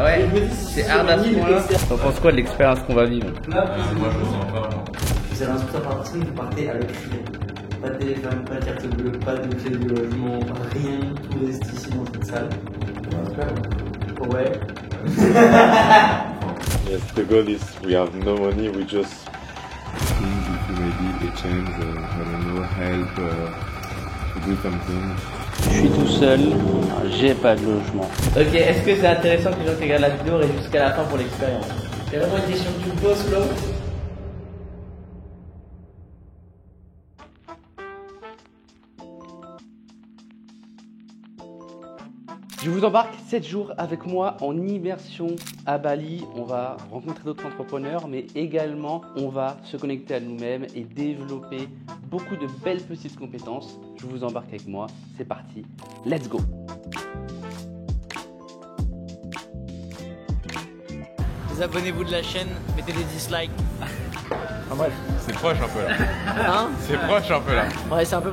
Ah ouais, c'est hard à ce point-là. On pense quoi de l'expérience qu'on va vivre? Moi je me sens pas. Vous avez un scooter par personne, vous partez avec rien. Pas de téléphone, pas de carte bleue, pas de clé de logement, rien. Tout reste ici dans cette salle. Ouais. Yes, the goal is we have no money, we just think if we maybe exchange, I don't know, help to do something. Je suis tout seul, j'ai pas de logement. Ok, est-ce que c'est intéressant que les gens qui regardent la vidéo restent jusqu'à la fin pour l'expérience? C'est vraiment une question que tu me poses, Flo? Je vous embarque 7 jours avec moi en immersion à Bali. On va rencontrer d'autres entrepreneurs, mais également on va se connecter à nous-mêmes et développer beaucoup de belles petites compétences. Je vous embarque avec moi. C'est parti. Let's go! Abonnez-vous de la chaîne, mettez des dislikes. En bref. C'est proche un peu là. Hein? C'est proche un peu là. Ouais, c'est un peu...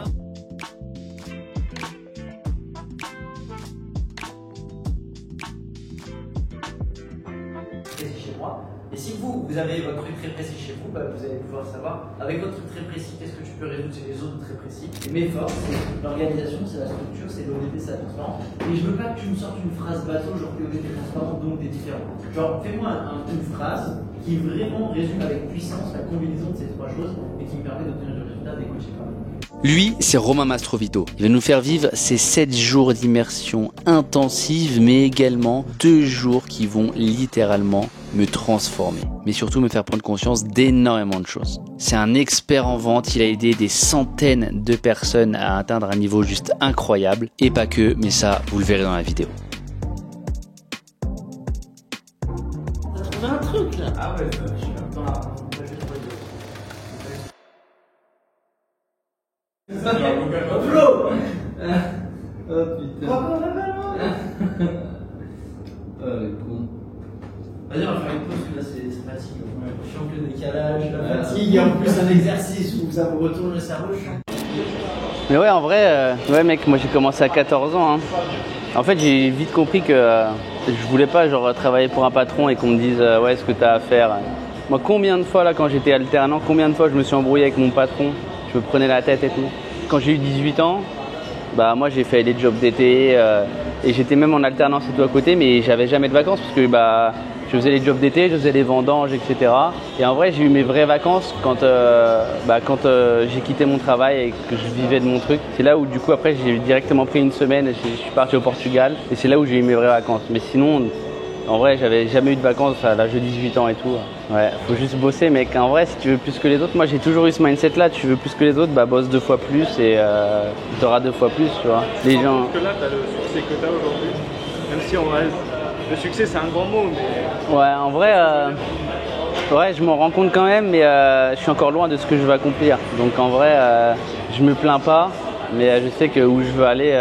Chez moi. Et si vous avez votre truc très précis chez vous, vous allez pouvoir savoir, avec votre truc très précis, qu'est-ce que tu peux résoudre chez les autres très précis. Et mes forces, c'est l'organisation, c'est la structure, c'est l'honnêteté, c'est la transparence. Et je veux pas que tu me sortes une phrase bateau, genre que t'es transparent, donc t'es différent. Genre, fais-moi une phrase qui vraiment résume avec puissance la combinaison de ces trois choses et qui me permet d'obtenir du résultat des coachs par exemple. Lui, c'est Romain Mastrovito. Il va nous faire vivre ces 7 jours d'immersion intensive, mais également 2 jours qui vont littéralement me transformer. Mais surtout me faire prendre conscience d'énormément de choses. C'est un expert en vente, il a aidé des centaines de personnes à atteindre un niveau juste incroyable. Et pas que, mais ça, vous le verrez dans la vidéo. T'as trouvé un truc là? Ah ouais, je suis dans la... Flo! Oh putain. Oh le con. Vas-y, on va faire une pause parce que là c'est fatigue. Je suis en plein décalage, la fatigue et en plus un exercice où ça me retourne le cerveau. Mais ouais, en vrai, ouais mec, moi j'ai commencé à 14 ans. Hein. En fait, j'ai vite compris que je voulais pas genre travailler pour un patron et qu'on me dise ouais, ce que t'as à faire. Moi, combien de fois là, quand j'étais alternant, combien de fois je me suis embrouillé avec mon patron, je me prenais la tête et tout. Quand j'ai eu 18 ans, bah moi j'ai fait des jobs d'été et j'étais même en alternance et tout à côté, mais j'avais jamais de vacances parce que bah je faisais les jobs d'été, je faisais les vendanges, etc. Et en vrai, j'ai eu mes vraies vacances quand j'ai quitté mon travail et que je vivais de mon truc. C'est là où du coup après j'ai directement pris une semaine et je suis parti au Portugal et c'est là où j'ai eu mes vraies vacances. Mais sinon, en vrai, j'avais jamais eu de vacances à l'âge de 18 ans et tout. Ouais, faut juste bosser, mec. En vrai, si tu veux plus que les autres, moi j'ai toujours eu ce mindset-là. Tu veux plus que les autres, bah bosse 2 fois plus et t'auras 2 fois plus, tu vois. Les gens. Parce que là, t'as le succès que t'as aujourd'hui. Même si on reste. Le succès, c'est un grand mot, mais. Ouais, en vrai, ouais, je m'en rends compte quand même, mais je suis encore loin de ce que je veux accomplir. Donc en vrai, je me plains pas, mais je sais que où je veux aller.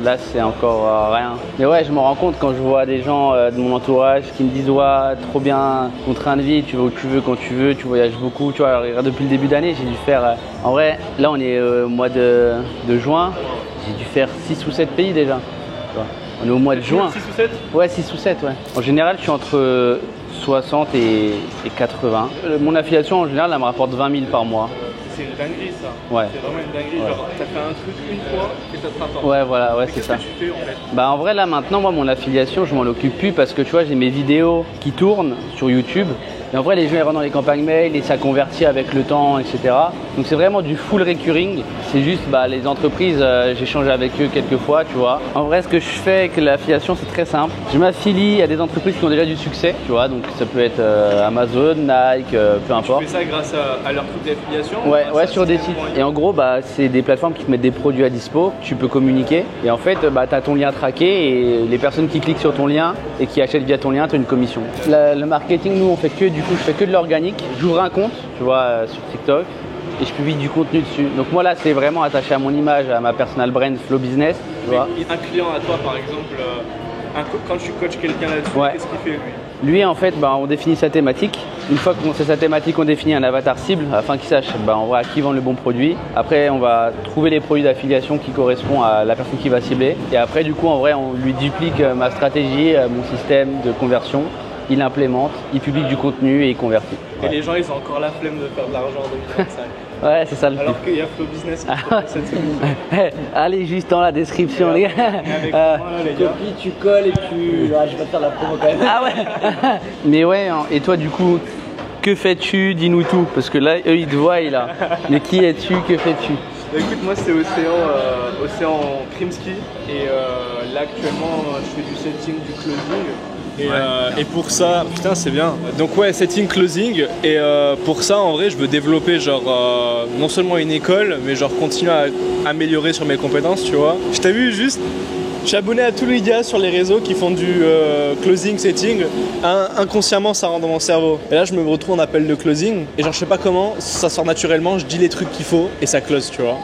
Là, c'est encore rien. Mais ouais, je me rends compte quand je vois des gens de mon entourage qui me disent ouais, trop bien ton train de vie, tu vas où tu veux, quand tu veux, tu voyages beaucoup. Tu vois, regarde, depuis le début d'année, j'ai dû faire. En vrai, là, on est au mois de juin, j'ai dû faire 6 ou 7 pays déjà. Tu vois. On est au mois de juin. 6 ou 7? Ouais, 6 ou 7, ouais. En général, je suis entre 60 et 80. Mon affiliation, en général, elle me rapporte 20 000 par mois. C'est une dinguerie ça. Ouais. C'est vraiment une dinguerie. Ouais. Genre, t'as fait un truc une fois et ça te rapporte. Ouais, voilà, ouais, c'est Qu'est-ce ça. que tu fais en fait? Bah en vrai là maintenant moi mon affiliation je m'en occupe plus parce que tu vois j'ai mes vidéos qui tournent sur YouTube et en vrai les gens ils rentrent dans les campagnes mail et ça convertit avec le temps etc. Donc c'est vraiment du full recurring. C'est juste bah les entreprises j'échange avec eux quelques fois tu vois. En vrai ce que je fais avec l'affiliation c'est très simple. Je m'affilie à des entreprises qui ont déjà du succès tu vois donc ça peut être Amazon, Nike, peu importe. Tu fais ça grâce à leur truc d'affiliation? Ouais, ouais, sur des sites. Et en gros, bah, c'est des plateformes qui te mettent des produits à dispo, tu peux communiquer. Et en fait, bah, tu as ton lien traqué et les personnes qui cliquent sur ton lien et qui achètent via ton lien, tu as une commission. Le marketing, nous, on fait que, du coup, je fais que de l'organique. J'ouvre un compte, tu vois, sur TikTok et je publie du contenu dessus. Donc moi, là, c'est vraiment attaché à mon image, à ma personal brand Flow Business, tu vois. Un client à toi, par exemple, quand tu coaches quelqu'un là-dessus, Ouais. qu'est-ce qu'il fait lui? Lui, en fait, bah, on définit sa thématique. Une fois qu'on sait sa thématique, on définit un avatar cible afin qu'il sache en vrai à qui vendre le bon produit. Après, on va trouver les produits d'affiliation qui correspondent à la personne qui va cibler. Et après, du coup, en vrai, on lui duplique ma stratégie, mon système de conversion. Il implémente, il publie du contenu et il convertit. Et les gens, ils ont encore la flemme de faire de l'argent en 2025. Ouais, c'est ça le Alors qu'il y a Flow Business qui fait cette semaine. Allez, juste dans la description, les gars. Avec moi, les gars. Copie, tu colles et tu. Je vais pas te faire la promo quand même. Ah ouais. Mais ouais, et toi, du coup, que fais-tu? Dis-nous tout. Parce que là, eux, ils te voient, là. Mais qui es-tu? Que fais-tu? Bah, écoute, moi, c'est Océan Krimski. Et là, actuellement, je fais du setting, du closing. Et pour ça, putain c'est bien. Donc ouais, setting closing et pour ça en vrai je veux développer genre non seulement une école mais genre continuer à améliorer sur mes compétences, tu vois. Je t'ai vu juste, je suis abonné à tous les gars sur les réseaux qui font du closing, setting. Inconsciemment ça rentre dans mon cerveau. Et là je me retrouve en appel de closing et genre je sais pas comment, ça sort naturellement, je dis les trucs qu'il faut et ça close, tu vois.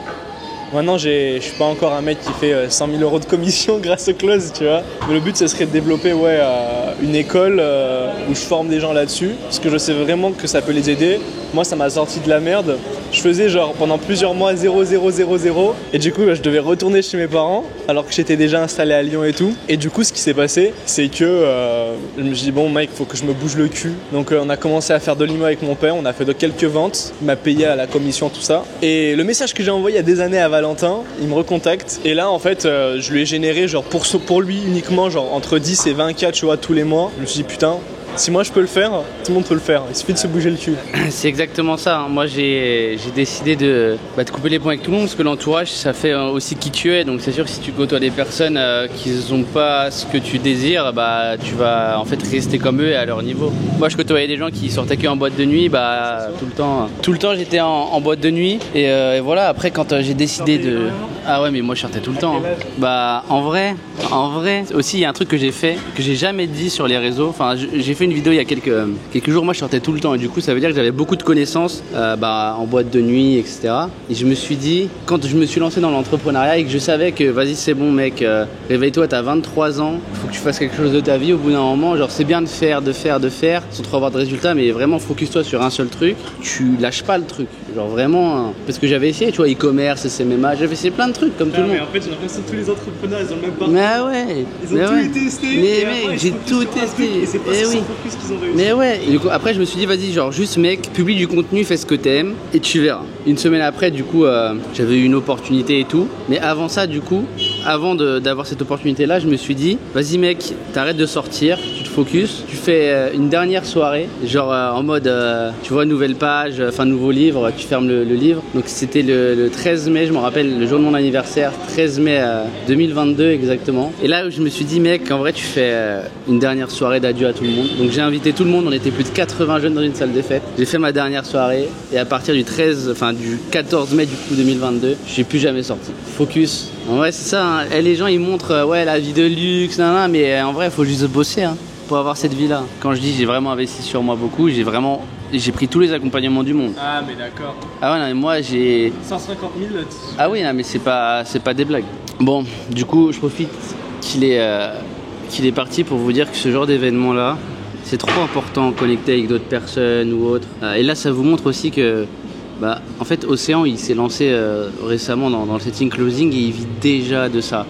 Maintenant, je suis pas encore un mec qui fait 100 000 € de commission grâce au close, tu vois. Mais le but, ce serait de développer une école où je forme des gens là-dessus. Parce que je sais vraiment que ça peut les aider. Moi, ça m'a sorti de la merde. Je faisais genre pendant plusieurs mois 0, 0, 0, 0. Et du coup, je devais retourner chez mes parents alors que j'étais déjà installé à Lyon et tout. Et du coup, ce qui s'est passé, c'est que je me suis dit, bon, mec, faut que je me bouge le cul. Donc, on a commencé à faire de l'IMO avec mon père. On a fait quelques ventes. Il m'a payé à la commission, tout ça. Et le message que j'ai envoyé il y a des années à Valentin, il me recontacte. Et là, en fait, je lui ai généré genre pour lui uniquement genre entre 10 et 20K, tu vois, tous les mois. Je me suis dit, putain, si moi je peux le faire, tout le monde peut le faire. Il suffit de se bouger le cul. C'est exactement ça. Hein. Moi, j'ai décidé de couper les ponts avec tout le monde parce que l'entourage, ça fait aussi qui tu es. Donc, c'est sûr que si tu côtoies des personnes qui n'ont pas ce que tu désires, tu vas en fait rester comme eux et à leur niveau. Moi, je côtoyais des gens qui sortaient que en boîte de nuit, tout le temps, j'étais en boîte de nuit. Et voilà. Après, quand j'ai décidé de, ah ouais, mais moi, je sortais tout le temps. Hein. En vrai, aussi, il y a un truc que j'ai fait que j'ai jamais dit sur les réseaux. Enfin, j'ai fait une vidéo il y a quelques jours, moi je sortais tout le temps et du coup ça veut dire que j'avais beaucoup de connaissances en boîte de nuit, etc. Et je me suis dit, quand je me suis lancé dans l'entrepreneuriat et que je savais que vas-y c'est bon mec, réveille-toi, t'as 23 ans, il faut que tu fasses quelque chose de ta vie au bout d'un moment, genre c'est bien de faire sans trop avoir de résultats, mais vraiment focus-toi sur un seul truc, tu lâches pas le truc, genre vraiment, parce que j'avais essayé, tu vois, e-commerce, SMMA, j'avais essayé plein de trucs comme tout le monde. Mais en fait j'ai l'impression que tous les entrepreneurs ils ont le même parcours. Mais ouais, ils ont tout testé. Mais mec, j'ai tout testé. Et c'est pas oui. Qu'ils ont réussi. Mais ouais, et du coup, après je me suis dit vas-y, genre juste mec, publie du contenu, fais ce que t'aimes et tu verras. Une semaine après, du coup, j'avais eu une opportunité et tout. Mais avant ça, du coup, avant d'avoir cette opportunité-là, je me suis dit vas-y mec, t'arrêtes de sortir, tu te focus, tu fais une dernière soirée, genre en mode, tu vois, nouvelle page, enfin nouveau livre, tu fermes le livre. Donc c'était le 13 mai, je me rappelle, le jour de mon anniversaire, 13 mai 2022 exactement. Et là, je me suis dit mec, en vrai, tu fais une dernière soirée d'adieu à tout le monde. Donc j'ai invité tout le monde, on était plus de 80 jeunes dans une salle des fêtes. J'ai fait ma dernière soirée et à partir du 14 mai du coup 2022, je suis plus jamais sorti. Focus. En vrai c'est ça, hein. Et les gens ils montrent ouais la vie de luxe, mais en vrai il faut juste bosser pour avoir cette vie là. Quand je dis j'ai vraiment investi sur moi beaucoup, j'ai pris tous les accompagnements du monde. Ah mais d'accord. Ah ouais non mais moi j'ai 150 000. Ah oui non mais c'est pas des blagues. Bon du coup je profite qu'il est parti pour vous dire que ce genre d'événement là c'est trop important, connecter avec d'autres personnes ou autres. Et là, ça vous montre aussi que, en fait, Océan, il s'est lancé récemment dans le setting closing et il vit déjà de ça.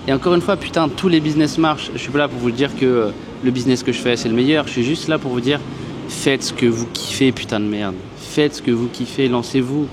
Et encore une fois, putain, tous les business marchent. Je suis pas là pour vous dire que le business que je fais, c'est le meilleur. Je suis juste là pour vous dire, faites ce que vous kiffez, putain de merde. Faites ce que vous kiffez, lancez-vous.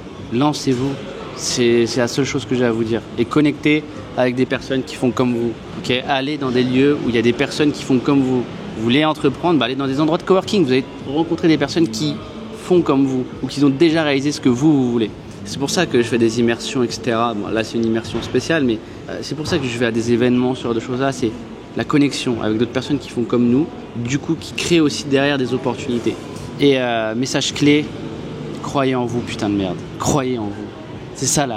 C'est la seule chose que j'ai à vous dire. Et connectez avec des personnes qui font comme vous. Okay, allez dans des lieux où il y a des personnes qui font comme vous. Vous voulez entreprendre, allez dans des endroits de coworking. Vous allez rencontrer des personnes qui font comme vous ou qui ont déjà réalisé ce que vous voulez. C'est pour ça que je fais des immersions, etc. Bon, là, c'est une immersion spéciale, mais c'est pour ça que je vais à des événements, ce genre de choses-là. C'est la connexion avec d'autres personnes qui font comme nous, du coup, qui créent aussi derrière des opportunités. Et message clé, croyez en vous, putain de merde. Croyez en vous. C'est ça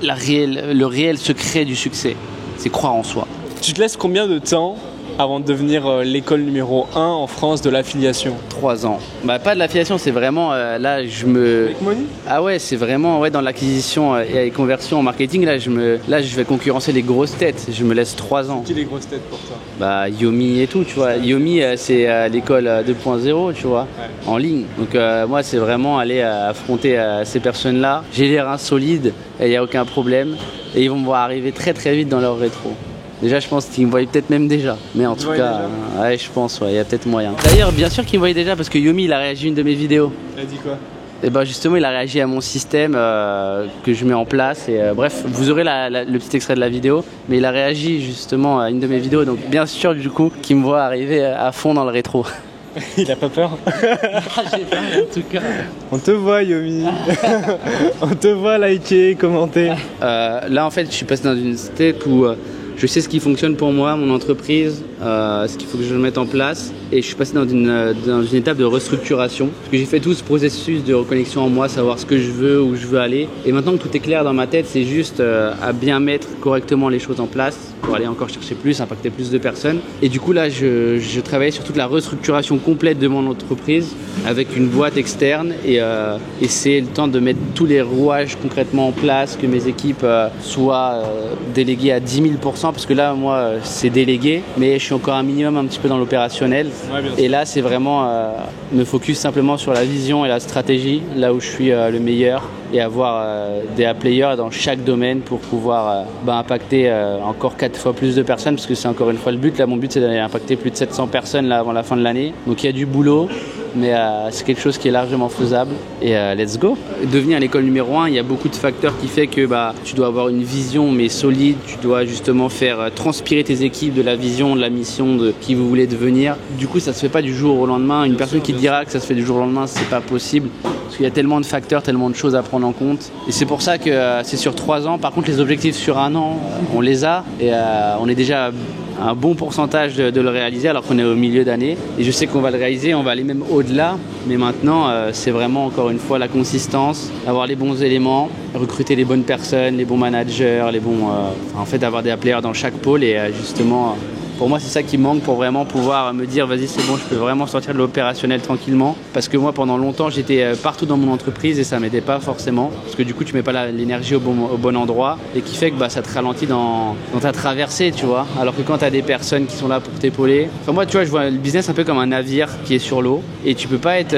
le réel secret du succès. C'est croire en soi. Tu te laisses combien de temps avant de devenir l'école numéro 1 en France de l'affiliation? 3 ans. Bah pas de l'affiliation, c'est vraiment là je me. Make money? Ah ouais, c'est vraiment dans l'acquisition et les conversions en marketing. Là je vais concurrencer les grosses têtes. Je me laisse 3 ans. Qui les grosses têtes pour toi? Bah Yomi et tout, tu vois. Yomi c'est l'école 2.0, tu vois, en ligne. Donc moi c'est vraiment aller affronter ces personnes-là. J'ai les reins solides et il n'y a aucun problème. Et ils vont me voir arriver très très vite dans leur rétro. Déjà, je pense qu'ils me voyaient peut-être même déjà. Mais en tout cas, ouais, je pense, il y a peut-être moyen. D'ailleurs, bien sûr qu'ils me voyaient déjà parce que Yomi, il a réagi à une de mes vidéos. Il a dit quoi? Et ben justement, il a réagi à mon système que je mets en place. Et bref, vous aurez le petit extrait de la vidéo. Mais il a réagi justement à une de mes vidéos. Donc bien sûr, du coup, qu'il me voit arriver à fond dans le rétro. Il a pas peur? J'ai peur en tout cas. On te voit Yomi. On te voit liker, commenter. Là en fait je suis passé dans une step où je sais ce qui fonctionne pour moi, mon entreprise, ce qu'il faut que je mette en place. Et je suis passé dans une étape de restructuration. Parce que j'ai fait tout ce processus de reconnexion en moi, savoir ce que je veux, où je veux aller. Et maintenant que tout est clair dans ma tête, c'est juste à bien mettre correctement les choses en place pour aller encore chercher plus, impacter plus de personnes. Et du coup là, je travaillais sur toute la restructuration complète de mon entreprise avec une boîte externe. Et c'est le temps de mettre tous les rouages concrètement en place, que mes équipes soient déléguées à 10 000%. Parce que là, moi, c'est délégué, mais je suis encore un minimum un petit peu dans l'opérationnel. Ouais, et là, c'est vraiment me focus simplement sur la vision et la stratégie, là où je suis le meilleur, et avoir des players dans chaque domaine pour pouvoir impacter encore 4 fois plus de personnes, parce que c'est encore une fois le but. Là, mon but, c'est d'aller impacter plus de 700 personnes là, avant la fin de l'année. Donc il y a du boulot, mais c'est quelque chose qui est largement faisable. Et let's go. Devenir l'école numéro 1, il y a beaucoup de facteurs qui fait que tu dois avoir une vision mais solide. Tu dois justement faire transpirer tes équipes de la vision, de la mission de qui vous voulez devenir. Du coup, ça se fait pas du jour au lendemain. Une personne qui te dira que ça se fait du jour au lendemain, c'est pas possible. Parce qu'il y a tellement de facteurs, tellement de choses à prendre en compte. Et c'est pour ça que c'est sur 3 ans. Par contre, les objectifs sur 1 an, on les a. Et on est déjà un bon pourcentage de le réaliser alors qu'on est au milieu d'année. Et je sais qu'on va le réaliser, on va aller même au-delà. Mais maintenant, c'est vraiment encore une fois la consistance, avoir les bons éléments, recruter les bonnes personnes, les bons managers, en fait avoir des players dans chaque pôle. Et justement, pour moi, c'est ça qui manque pour vraiment pouvoir me dire vas-y, c'est bon, je peux vraiment sortir de l'opérationnel tranquillement. Parce que moi, pendant longtemps, j'étais partout dans mon entreprise et ça m'aidait pas forcément. Parce que du coup, tu mets pas l'énergie au bon endroit et qui fait que ça te ralentit dans ta traversée, tu vois. Alors que quand tu as des personnes qui sont là pour t'épauler. Enfin, moi, tu vois, je vois le business un peu comme un navire qui est sur l'eau et tu peux pas être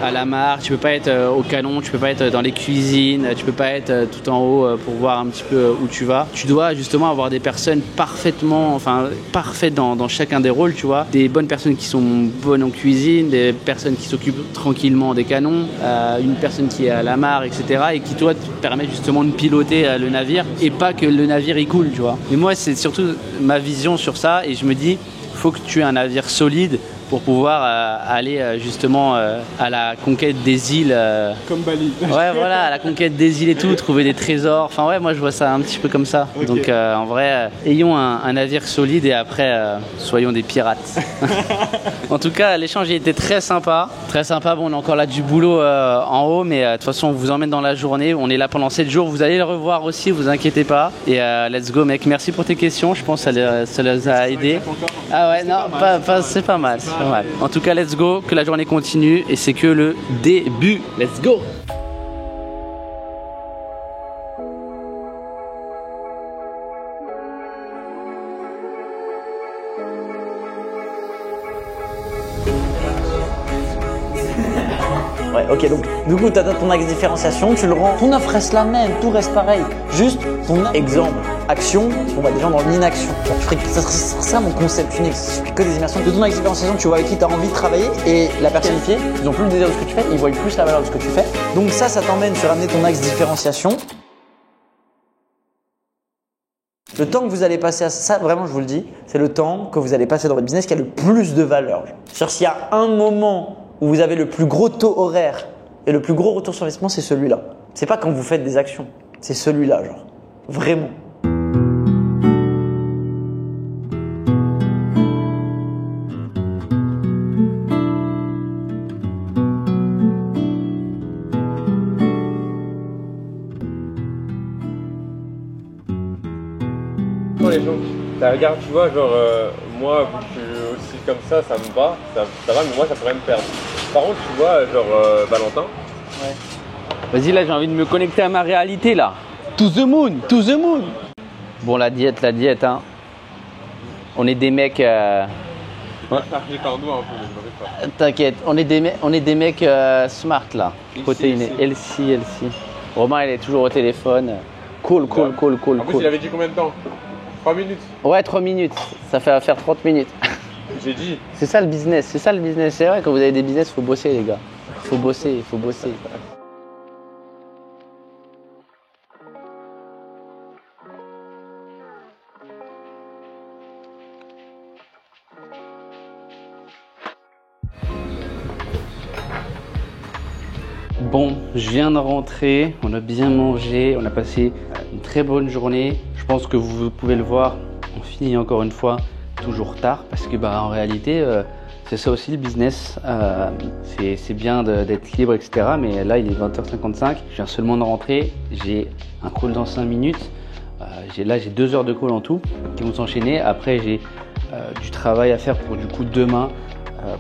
à la mare, tu peux pas être au canon, tu peux pas être dans les cuisines, tu peux pas être tout en haut pour voir un petit peu où tu vas. Tu dois justement avoir des personnes parfaites dans chacun des rôles, tu vois. Des bonnes personnes qui sont bonnes en cuisine, des personnes qui s'occupent tranquillement des canons, une personne qui est à la mare, etc. et qui, toi, te permet justement de piloter le navire et pas que le navire il coule, tu vois. Mais moi, c'est surtout ma vision sur ça et je me dis, faut que tu aies un navire solide pour pouvoir aller justement à la conquête des îles. Comme Bali. Ouais, voilà, à la conquête des îles et tout, trouver des trésors. Enfin ouais, moi je vois ça un petit peu comme ça. Okay. Donc en vrai, ayons un navire solide et après, soyons des pirates. En tout cas, l'échange a été très sympa. Très sympa, bon, on a encore là du boulot en haut, mais de toute façon, on vous emmène dans la journée. On est là pendant 7 jours, vous allez le revoir aussi, vous inquiétez pas. Et let's go mec, merci pour tes questions, je pense que ça les a aidés. Ah ouais, non, c'est pas mal. Ouais. En tout cas, let's go, que la journée continue et c'est que le début. Let's go! Ouais, ok, donc du coup, tu as ton axe différenciation, tu le rends, ton offre reste la même, tout reste pareil. Juste ton exemple, action, on va des gens dans l'inaction. Ça serait ça mon concept unique, que des immersions. De ton axe différenciation, tu vois avec qui tu as envie de travailler et la personnifier, ils n'ont plus le désir de ce que tu fais, ils voient plus la valeur de ce que tu fais. Donc ça t'emmène sur amener ton axe différenciation. Le temps que vous allez passer à ça, vraiment je vous le dis, c'est le temps que vous allez passer dans votre business qui a le plus de valeur. C'est-à-dire s'il y a un moment où vous avez le plus gros taux horaire et le plus gros retour sur investissement, c'est celui-là. C'est pas quand vous faites des actions, c'est celui-là, genre. Vraiment. Les gens, Bah, regarde, tu vois, genre, moi, vu que je suis aussi comme ça me va, ça va, mais moi, ça pourrait me perdre. Par contre, tu vois, genre, Valentin. Ouais. Vas-y, là, j'ai envie de me connecter à ma réalité, là. To the moon, to the moon. Bon, la diète, hein. On est des mecs... Ouais, j'ai cardio un peu, mais je m'arrive pas. T'inquiète, on est des mecs smart, là. Protéinés. LC. Romain, il est toujours au téléphone. Cool. En plus, il avait dit combien de temps? 3 minutes. Ouais, 3 minutes. Ça fait à faire 30 minutes. J'ai dit. C'est ça le business. C'est vrai, quand vous avez des business, il faut bosser, les gars. Il faut bosser. Bon, je viens de rentrer, on a bien mangé, on a passé une très bonne journée. Je pense que vous pouvez le voir, on finit encore une fois toujours tard parce que en réalité, c'est ça aussi le business. C'est bien d'être libre, etc. Mais là, il est 20h55, je viens seulement de rentrer, j'ai un call dans 5 minutes. Là, j'ai 2 heures de call en tout qui vont s'enchaîner. Après, j'ai du travail à faire pour du coup demain.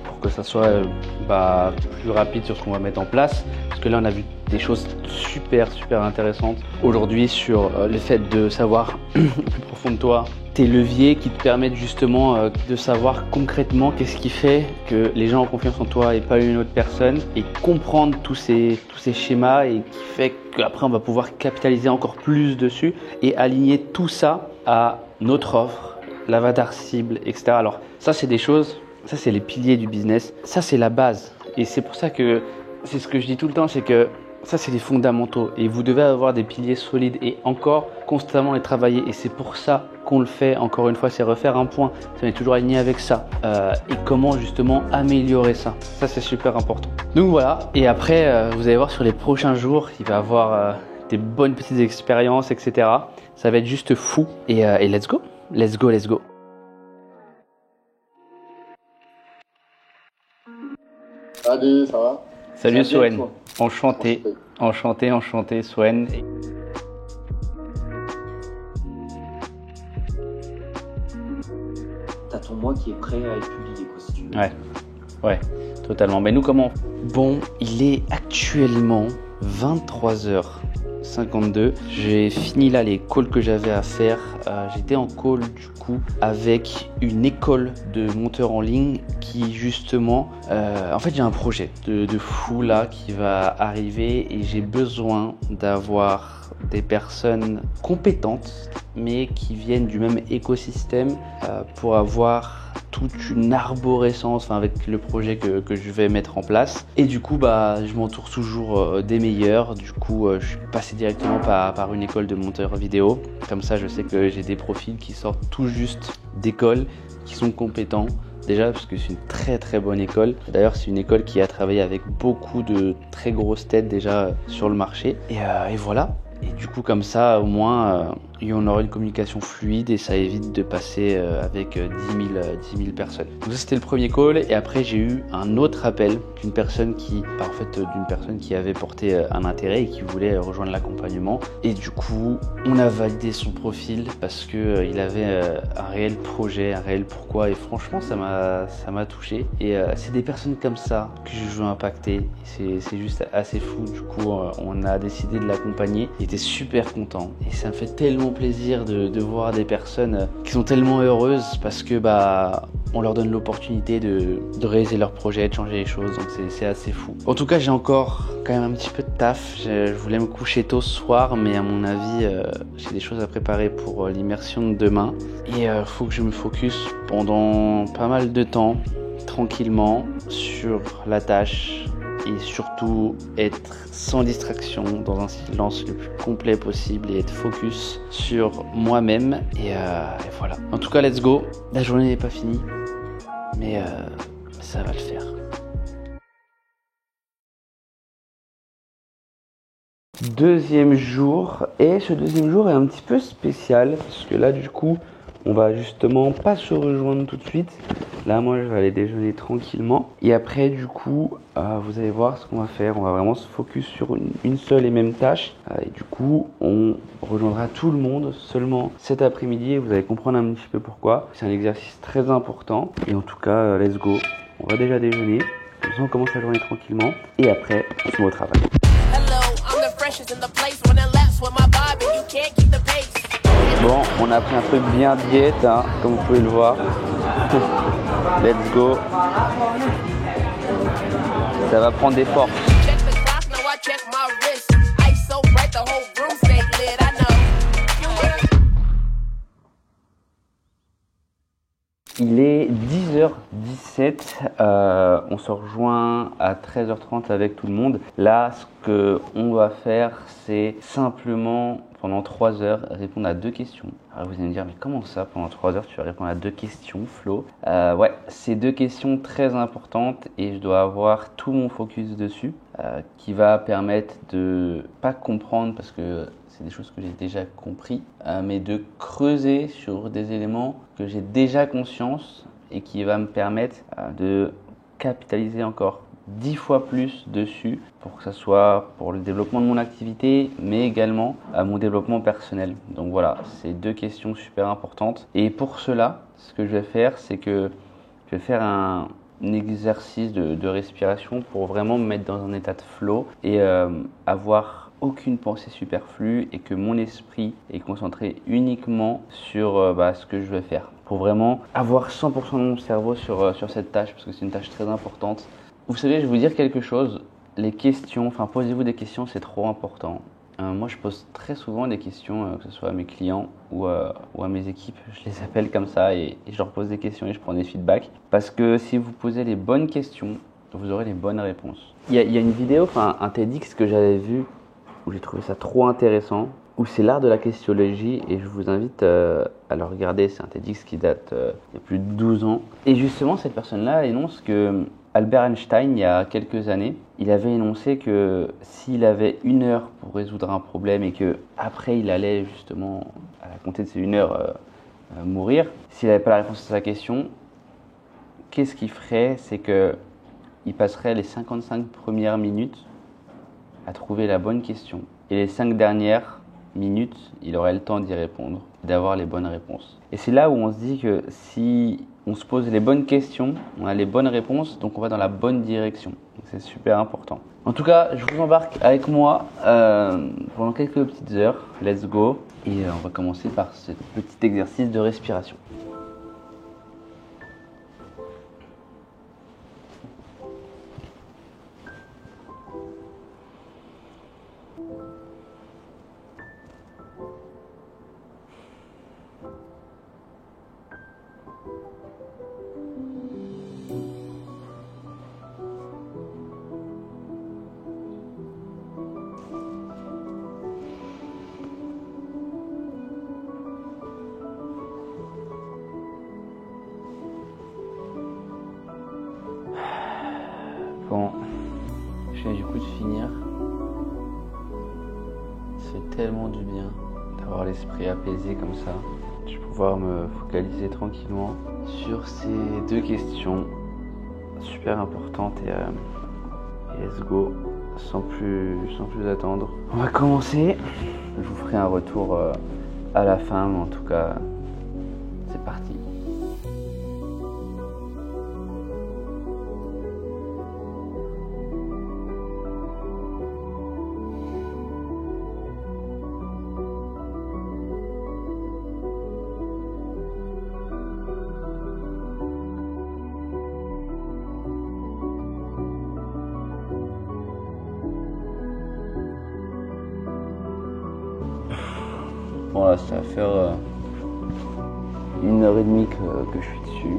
Pour que ça soit plus rapide sur ce qu'on va mettre en place. Parce que là, on a vu des choses super intéressantes aujourd'hui sur le fait de savoir plus profond de toi tes leviers qui te permettent justement de savoir concrètement qu'est-ce qui fait que les gens ont confiance en toi et pas une autre personne, et comprendre tous ces schémas, et qui fait qu'après on va pouvoir capitaliser encore plus dessus et aligner tout ça à notre offre, l'avatar cible, etc. Alors ça, c'est des choses... Ça, c'est les piliers du business. Ça, c'est la base. Et c'est pour ça que c'est ce que je dis tout le temps, c'est que ça, c'est les fondamentaux. Et vous devez avoir des piliers solides et encore constamment les travailler. Et c'est pour ça qu'on le fait. Encore une fois, c'est refaire un point. Ça est toujours aligné avec ça. Et comment justement améliorer ça. Ça, c'est super important. Donc voilà. Et après, vous allez voir sur les prochains jours, il va y avoir des bonnes petites expériences, etc. Ça va être juste fou. Et let's go. Let's go. Salut, ça va? Salut Ça va bien, Soen, toi? enchanté Soen. T'as ton mois qui est prêt à être publié, quoi, si tu veux. Ouais, totalement. Mais nous, comment? Bon, il est actuellement 23h52. J'ai fini là les calls que j'avais à faire. J'étais en call du coup avec une école de monteurs en ligne qui justement... en fait, j'ai un projet de fou là qui va arriver et j'ai besoin d'avoir des personnes compétentes mais qui viennent du même écosystème pour avoir toute une arborescence avec le projet que je vais mettre en place. Et du coup, je m'entoure toujours des meilleurs. Du coup, je suis passé directement par une école de monteur vidéo. Comme ça, je sais que j'ai des profils qui sortent tout juste d'école, qui sont compétents. Déjà parce que c'est une très bonne école. D'ailleurs, c'est une école qui a travaillé avec beaucoup de très grosses têtes déjà sur le marché. Et voilà. Et du coup, comme ça, au moins, on aura une communication fluide et ça évite de passer avec 10 000 personnes. Donc ça, c'était le premier call. Et après, j'ai eu un autre appel d'une personne qui avait porté un intérêt et qui voulait rejoindre l'accompagnement. Et du coup, on a validé son profil parce que il avait un réel projet, un réel pourquoi. Et franchement, ça m'a touché. Et c'est des personnes comme ça que je veux impacter. C'est juste assez fou. Du coup, on a décidé de l'accompagner. Il était super content. Et ça me fait tellement plaisir de voir des personnes qui sont tellement heureuses parce que on leur donne l'opportunité de réaliser leur projet, de changer les choses. Donc c'est assez fou. En tout cas, j'ai encore quand même un petit peu de taf. Je voulais me coucher tôt ce soir, mais à mon avis, j'ai des choses à préparer pour l'immersion de demain. Et faut que je me focus pendant pas mal de temps, tranquillement, sur la tâche. Et surtout être sans distraction, dans un silence le plus complet possible et être focus sur moi-même. Et voilà. En tout cas, let's go. La journée n'est pas finie, mais ça va le faire. Deuxième jour, et ce deuxième jour est un petit peu spécial parce que là, du coup, On va justement pas se rejoindre tout de suite. Là, moi, je vais aller déjeuner tranquillement. Et après, du coup, vous allez voir ce qu'on va faire. On va vraiment se focus sur une seule et même tâche. Et du coup, on rejoindra tout le monde seulement cet après-midi. Et vous allez comprendre un petit peu pourquoi. C'est un exercice très important. Et en tout cas, let's go. On va déjà déjeuner. Comme ça, on commence la journée tranquillement. Et après, on se met au travail. Bon, on a pris un truc bien diète, hein, comme vous pouvez le voir. Let's go. Ça va prendre des forces. Il est 10h17, on se rejoint à 13h30 avec tout le monde. Là, ce qu'on va faire, c'est simplement pendant 3 heures répondre à 2 questions. Alors vous allez me dire, mais comment ça, pendant 3 heures, tu vas répondre à 2 questions, Flo? Ouais, c'est 2 questions très importantes et je dois avoir tout mon focus dessus, qui va permettre de pas comprendre parce que c'est des choses que j'ai déjà compris, mais de creuser sur des éléments que j'ai déjà conscience et qui va me permettre de capitaliser encore 10 fois plus dessus pour que ça soit pour le développement de mon activité, mais également à mon développement personnel. Donc voilà, c'est 2 questions super importantes. Et pour cela, ce que je vais faire, c'est que je vais faire un exercice de respiration pour vraiment me mettre dans un état de flow et avoir aucune pensée superflue et que mon esprit est concentré uniquement sur ce que je vais faire. Pour vraiment avoir 100% de mon cerveau sur cette tâche, parce que c'est une tâche très importante. Vous savez, je vais vous dire quelque chose, les questions, posez-vous des questions, c'est trop important. Moi, je pose très souvent des questions, que ce soit à mes clients ou à mes équipes. Je les appelle comme ça et je leur pose des questions et je prends des feedbacks. Parce que si vous posez les bonnes questions, vous aurez les bonnes réponses. Il y a une vidéo, un TEDx que j'avais vu, où j'ai trouvé ça trop intéressant, où c'est l'art de la questionnologie et je vous invite à le regarder. C'est un TEDx qui date il y a plus de 12 ans. Et justement, cette personne-là énonce que Albert Einstein, il y a quelques années, il avait énoncé que s'il avait 1 heure pour résoudre un problème et que après il allait justement, à la compter de ces 1 heure, mourir, s'il n'avait pas la réponse à sa question, qu'est-ce qu'il ferait? C'est qu'il passerait les 55 premières minutes à trouver la bonne question. Et les 5 dernières minutes, il aurait le temps d'y répondre, d'avoir les bonnes réponses. Et c'est là où on se dit que si on se pose les bonnes questions, on a les bonnes réponses, donc on va dans la bonne direction. Donc c'est super important. En tout cas, je vous embarque avec moi pendant quelques petites heures. Let's go. Et on va commencer par ce petit exercice de respiration. Bon, je viens du coup de finir. Ça fait tellement du bien d'avoir l'esprit apaisé comme ça. Je vais pouvoir me focaliser tranquillement sur ces 2 questions super importantes et let's go, sans plus attendre. On va commencer. Je vous ferai un retour à la fin, mais en tout cas, c'est parti. Bon là, ça va faire 1h30 que je suis dessus.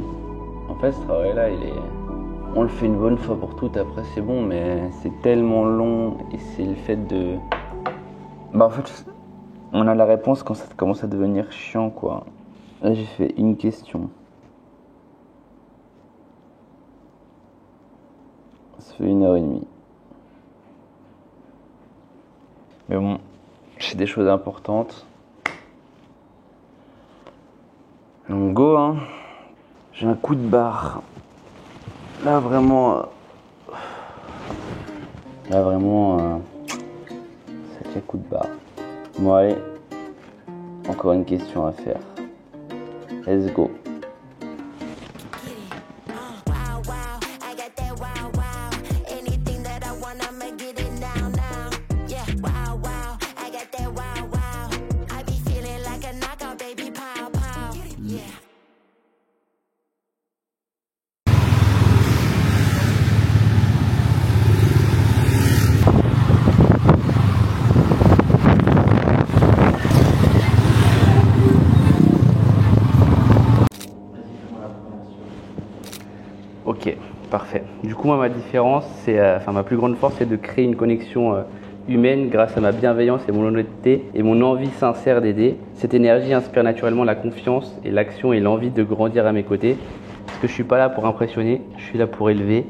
En fait, ce travail-là, on le fait une bonne fois pour toutes, après c'est bon, mais c'est tellement long et c'est le fait de... en fait, on a la réponse quand ça commence à devenir chiant, quoi. Là, j'ai fait une question. Ça fait 1h30. Mais bon, c'est des choses importantes. J'ai un coup de barre. Là vraiment, sacré coup de barre. Bon allez, encore une question à faire. Let's go. Ok, parfait. Du coup, moi, ma différence, c'est, ma plus grande force, c'est de créer une connexion humaine grâce à ma bienveillance et mon honnêteté et mon envie sincère d'aider. Cette énergie inspire naturellement la confiance et l'action et l'envie de grandir à mes côtés. Parce que je suis pas là pour impressionner, je suis là pour élever.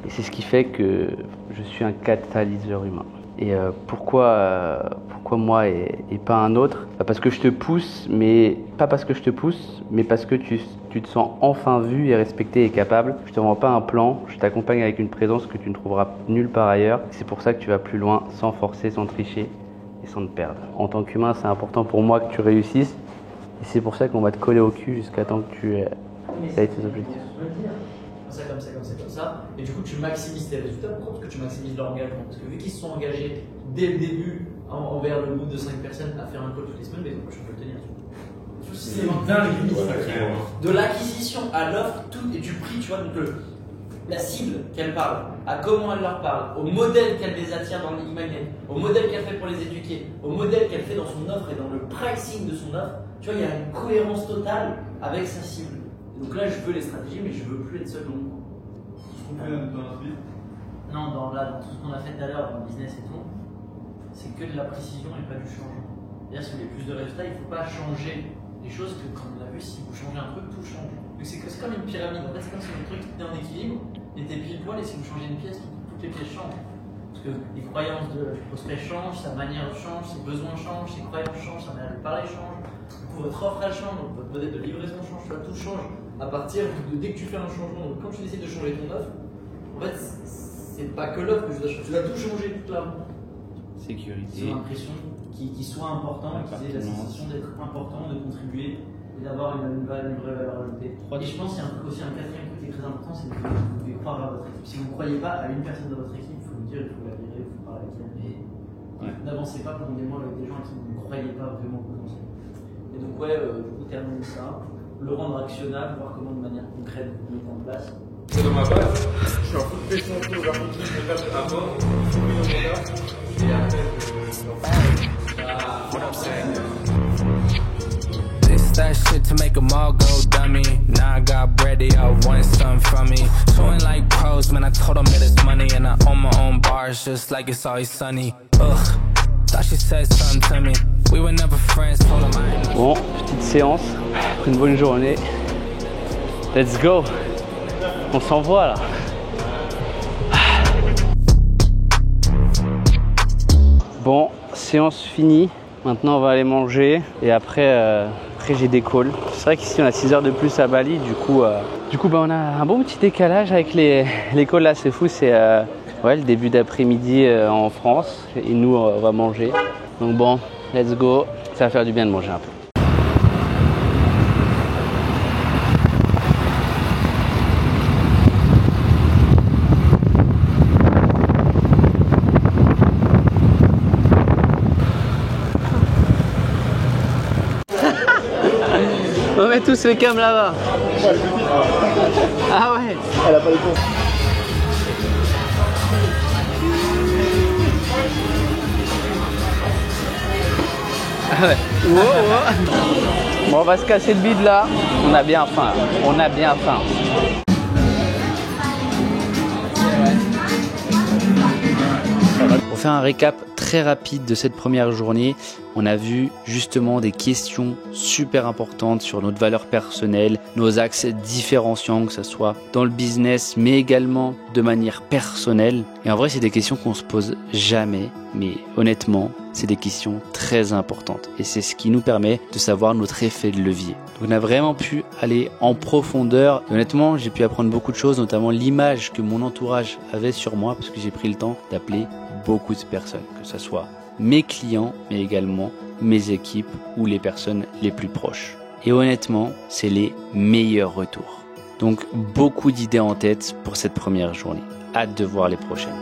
Et c'est ce qui fait que je suis un catalyseur humain. Et pourquoi moi et pas un autre? Parce que je te pousse, mais pas parce que je te pousse, mais parce que tu te sens enfin vu et respecté et capable. Je te vends pas un plan, je t'accompagne avec une présence que tu ne trouveras nulle part ailleurs. C'est pour ça que tu vas plus loin, sans forcer, sans tricher et sans te perdre. En tant qu'humain, c'est important pour moi que tu réussisses. Et c'est pour ça qu'on va te coller au cul jusqu'à temps que tu aies tes objectifs. Comme ça, et du coup tu maximises tes résultats. Pourquoi? Parce que tu maximises leur engagement. Parce que vu qu'ils se sont engagés dès le début envers le groupe de 5 personnes à faire un call toutes les semaines, mais je peux le tenir. C'est de l'acquisition à l'offre, tout, et du prix, tu vois, donc la cible qu'elle parle, à comment elle leur parle, au modèle qu'elle les attire dans l'imaginaire, au modèle qu'elle fait pour les éduquer, au modèle qu'elle fait dans son offre et dans le pricing de son offre, tu vois, il y a une cohérence totale avec sa cible. Donc là, je veux les stratégies, mais je veux plus être seul dans le monde. Non, dans tout ce qu'on a fait tout à l'heure, dans le business et tout, c'est que de la précision et pas du changement. C'est-à-dire, si vous voulez plus de résultats, il ne faut pas changer des choses que, comme on l'a vu, si vous changez un truc, tout change. Donc c'est comme une pyramide. En fait, c'est comme si le truc était en équilibre, était pile poil, et si vous changez une pièce, toutes les pièces changent. Parce que les croyances de prospect changent, sa manière change, ses besoins changent, ses croyances changent, sa manière de parler change. Du coup, votre offre elle change, donc votre modèle de livraison change, tout change à partir de dès que tu fais un changement. Donc quand tu décides de changer ton offre, en fait, c'est pas que l'offre que tu dois tout changer toute la route. Sécurité. J'ai l'impression qu'il soit important, qu'ils aient la sensation d'être important, de contribuer et d'avoir une vraie valeur ajoutée. Et je pense qu'il y a aussi un quatrième truc qui est très important, c'est que vous devez croire à votre équipe. Si vous ne croyez pas à une personne de votre équipe, il faut le dire, il faut la virer, il faut parler avec elle. Mais n'avancez pas profondément avec des gens à qui vous ne croyez pas vraiment au potentiel. Et donc du coup, terminer ça, le rendre actionnable, voir comment de manière concrète vous le mettez en place. C'est dans ma base, je suis en full pression autour, vers toute je me tape à mort, je suis mis dans mon art, et après This that shit to make them all go dummy. Now I got bread, they all want something from me. Showing like pros, man, I told them that it's money. And I own my own bars, just like it's always sunny. Ugh, thought she said something to me. We were never friends, told them I ain't. Bon, petite séance, après une bonne journée. Let's go! On s'envoie là. Bon, séance finie. Maintenant on va aller manger et après j'ai des calls. C'est vrai qu'ici on a 6 heures de plus à Bali, du coup on a un bon petit décalage avec les calls là, c'est fou, c'est le début d'après-midi en France et nous on va manger. Donc bon, let's go, ça va faire du bien de manger un peu. On met tous les cams là-bas. Ah ouais. Elle a pas les cons. Ah ouais. Wow, wow. Bon, on va se casser le bide là. On a bien faim. On a bien faim. Pour faire un récap très rapide de cette première journée, on a vu justement des questions super importantes sur notre valeur personnelle, nos axes différenciants, que ce soit dans le business, mais également de manière personnelle. Et en vrai, c'est des questions qu'on se pose jamais, mais honnêtement, c'est des questions très importantes. Et c'est ce qui nous permet de savoir notre effet de levier. Donc on a vraiment pu aller en profondeur. Et honnêtement, j'ai pu apprendre beaucoup de choses, notamment l'image que mon entourage avait sur moi, parce que j'ai pris le temps d'appeler beaucoup de personnes, que ce soit mes clients, mais également mes équipes ou les personnes les plus proches. Et honnêtement, c'est les meilleurs retours. Donc beaucoup d'idées en tête pour cette première journée. Hâte de voir les prochaines.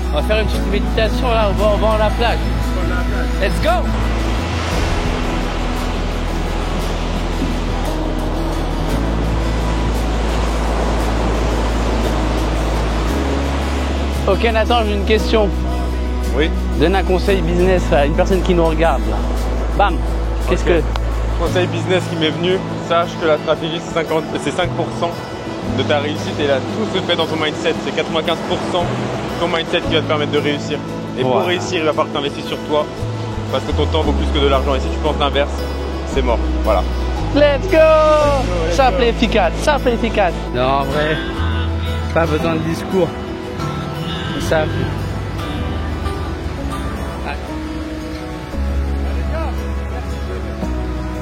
On va faire une petite méditation là, on va à la plage. Let's go! Ok Nathan, j'ai une question. Oui. Donne un conseil business à une personne qui nous regarde là. Bam! Qu'est-ce que... Conseil business qui m'est venu, sache que la stratégie c'est 5% de ta réussite et là tout se fait dans ton mindset. C'est 95% ton mindset qui va te permettre de réussir. Et pour réussir, il va falloir que tu investisses sur toi parce que ton temps vaut plus que de l'argent. Et si tu penses l'inverse, c'est mort. Voilà. Let's go! Simple et efficace, simple et efficace. Non, en vrai, pas besoin de discours. C'est simple.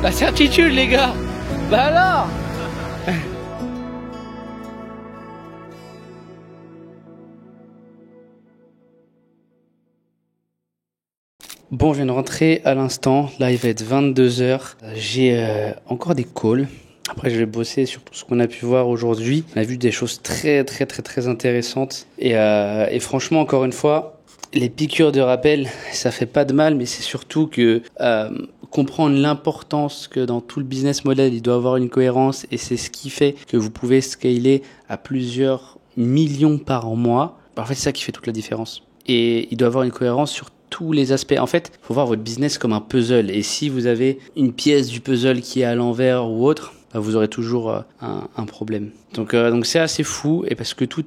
La certitude, les gars. Bah alors. Bon, je viens de rentrer à l'instant. Là, il va être 22h. J'ai encore des calls. Après, je vais bosser sur tout ce qu'on a pu voir aujourd'hui. On a vu des choses très intéressantes. Et franchement, encore une fois, les piqûres de rappel, ça fait pas de mal, mais c'est surtout que comprendre l'importance que dans tout le business model, il doit avoir une cohérence. Et c'est ce qui fait que vous pouvez scaler à plusieurs millions par mois. En fait, c'est ça qui fait toute la différence. Et il doit avoir une cohérence sur tous les aspects. En fait, il faut voir votre business comme un puzzle. Et si vous avez une pièce du puzzle qui est à l'envers ou autre, vous aurez toujours un problème. Donc c'est assez fou, et parce que tout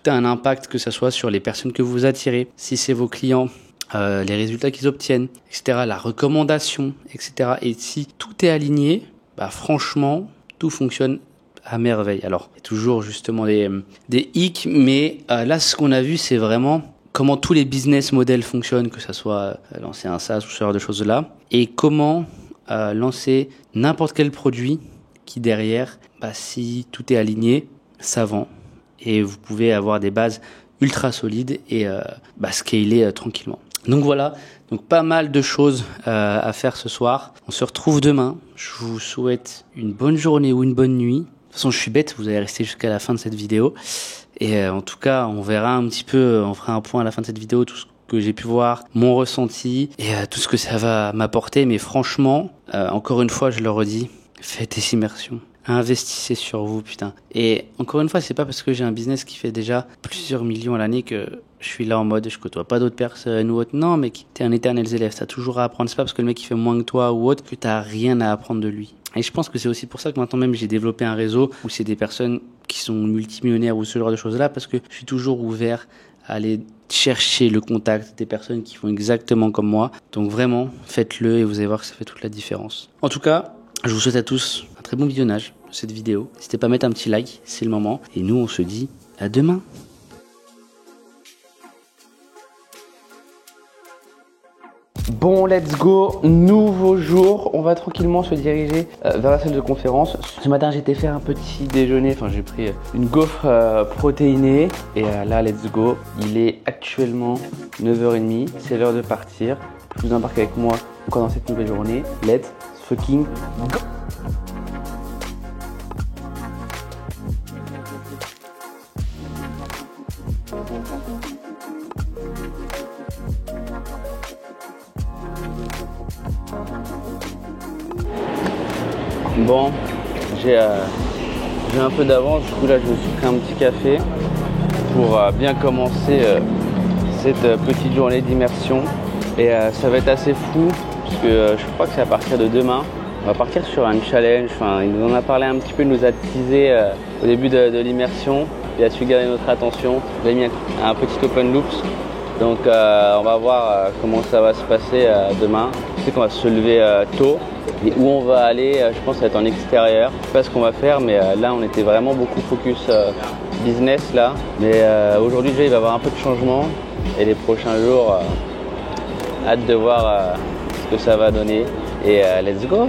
a un impact, que ce soit sur les personnes que vous attirez, si c'est vos clients, les résultats qu'ils obtiennent, etc., la recommandation, etc. Et si tout est aligné, franchement, tout fonctionne à merveille. Alors, il y a toujours justement des hicks, mais là, ce qu'on a vu, c'est vraiment comment tous les business models fonctionnent, que ça soit lancer un SaaS ou ce genre de choses-là, et comment lancer n'importe quel produit qui derrière, si tout est aligné, ça vend. Et vous pouvez avoir des bases ultra solides et scaler tranquillement. Donc voilà, donc pas mal de choses à faire ce soir. On se retrouve demain. Je vous souhaite une bonne journée ou une bonne nuit. De toute façon, je suis bête, vous allez rester jusqu'à la fin de cette vidéo. Et en tout cas, on verra un petit peu, on fera un point à la fin de cette vidéo, tout ce que j'ai pu voir, mon ressenti et tout ce que ça va m'apporter. Mais franchement, encore une fois, je le redis, faites des immersions. Investissez sur vous, putain. Et encore une fois, c'est pas parce que j'ai un business qui fait déjà plusieurs millions à l'année que je suis là en mode je côtoie pas d'autres personnes ou autre. Non, mec, t'es un éternel élève, t'as toujours à apprendre. C'est pas parce que le mec il fait moins que toi ou autre que t'as rien à apprendre de lui. Et je pense que c'est aussi pour ça que maintenant même j'ai développé un réseau où c'est des personnes qui sont multimillionnaires ou ce genre de choses-là, parce que je suis toujours ouvert à aller chercher le contact des personnes qui font exactement comme moi. Donc vraiment, faites-le et vous allez voir que ça fait toute la différence. En tout cas, je vous souhaite à tous un très bon visionnage de cette vidéo. N'hésitez pas à mettre un petit like, c'est le moment. Et nous, on se dit à demain. Bon, let's go, nouveau jour. On va tranquillement se diriger vers la salle de conférence. Ce matin, j'ai été faire un petit déjeuner. Enfin, j'ai pris une gaufre protéinée. Et là, let's go. Il est actuellement 9h30. C'est l'heure de partir. Vous embarquez avec moi encore dans cette nouvelle journée. Let's fucking go. Bon, j'ai un peu d'avance, du coup là je me suis pris un petit café pour bien commencer cette petite journée d'immersion. Et ça va être assez fou, parce que je crois que c'est à partir de demain. On va partir sur un challenge, enfin, il nous en a parlé un petit peu, il nous a teasé au début de l'immersion. Il a su garder notre attention, il a mis un petit open loops. Donc on va voir comment ça va se passer demain. Je sais qu'on va se lever tôt. Et où on va aller, je pense que ça va être en extérieur. Je sais pas ce qu'on va faire, mais là on était vraiment beaucoup focus business là. Mais aujourd'hui déjà il va y avoir un peu de changement. Et les prochains jours, hâte de voir ce que ça va donner. Et let's go.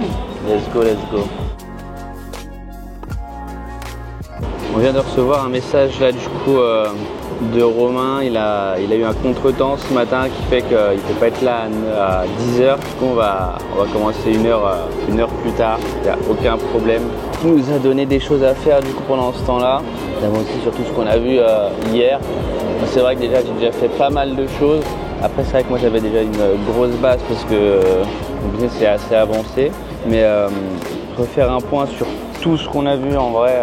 On vient de recevoir un message là du coup de Romain. Il a eu un contretemps ce matin qui fait qu'il ne peut pas être là à 10h. Du coup on va commencer une heure plus tard. Il n'y a aucun problème. Il nous a donné des choses à faire du coup pendant ce temps-là. D'avancer sur tout ce qu'on a vu hier. C'est vrai que déjà j'ai déjà fait pas mal de choses. Après c'est vrai que moi j'avais déjà une grosse base parce que le business est assez avancé. Mais refaire un point sur tout ce qu'on a vu en vrai,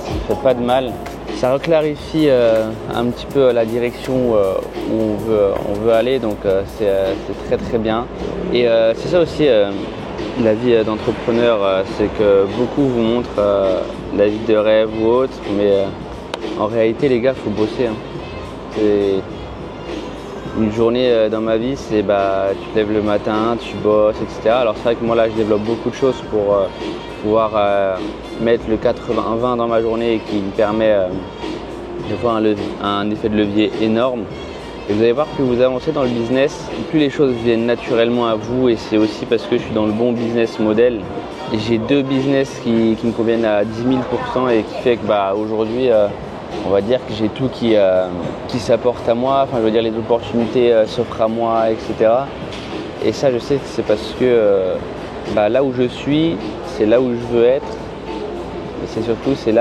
ça ne fait pas de mal. Ça reclarifie un petit peu la direction où on veut aller, donc c'est très très bien. Et c'est ça aussi la vie d'entrepreneur, c'est que beaucoup vous montrent la vie de rêve ou autre, mais en réalité les gars, il faut bosser. C'est une journée dans ma vie, c'est tu te lèves le matin, tu bosses, etc. Alors c'est vrai que moi là je développe beaucoup de choses pour pouvoir mettre le 80-20 dans ma journée et qui me permet de voir un effet de levier énorme. Et vous allez voir, plus vous avancez dans le business, plus les choses viennent naturellement à vous, et c'est aussi parce que je suis dans le bon business model. Et j'ai 2 business qui me conviennent à 10 000% et qui fait que aujourd'hui on va dire que j'ai tout qui s'apporte à moi, enfin je veux dire les opportunités s'offrent à moi, etc. Et ça je sais que c'est parce que là où je suis, c'est là où je veux être. Et c'est surtout, c'est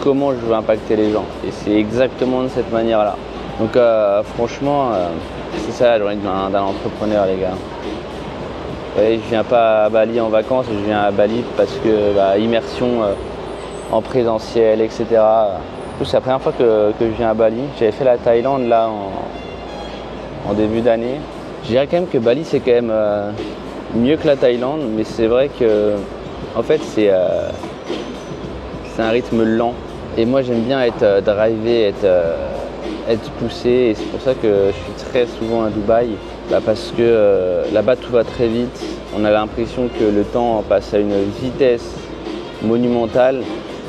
comment je veux impacter les gens. Et c'est exactement de cette manière-là. Donc franchement, c'est ça la journée d'un entrepreneur les gars. Vous voyez, je viens pas à Bali en vacances, je viens à Bali parce que immersion en présentiel, etc. C'est la première fois que je viens à Bali. J'avais fait la Thaïlande là en début d'année. Je dirais quand même que Bali c'est quand même mieux que la Thaïlande, mais c'est vrai que en fait c'est un rythme lent. Et moi j'aime bien être drivé, être poussé, et c'est pour ça que je suis très souvent à Dubaï, parce que là-bas tout va très vite. On a l'impression que le temps passe à une vitesse monumentale.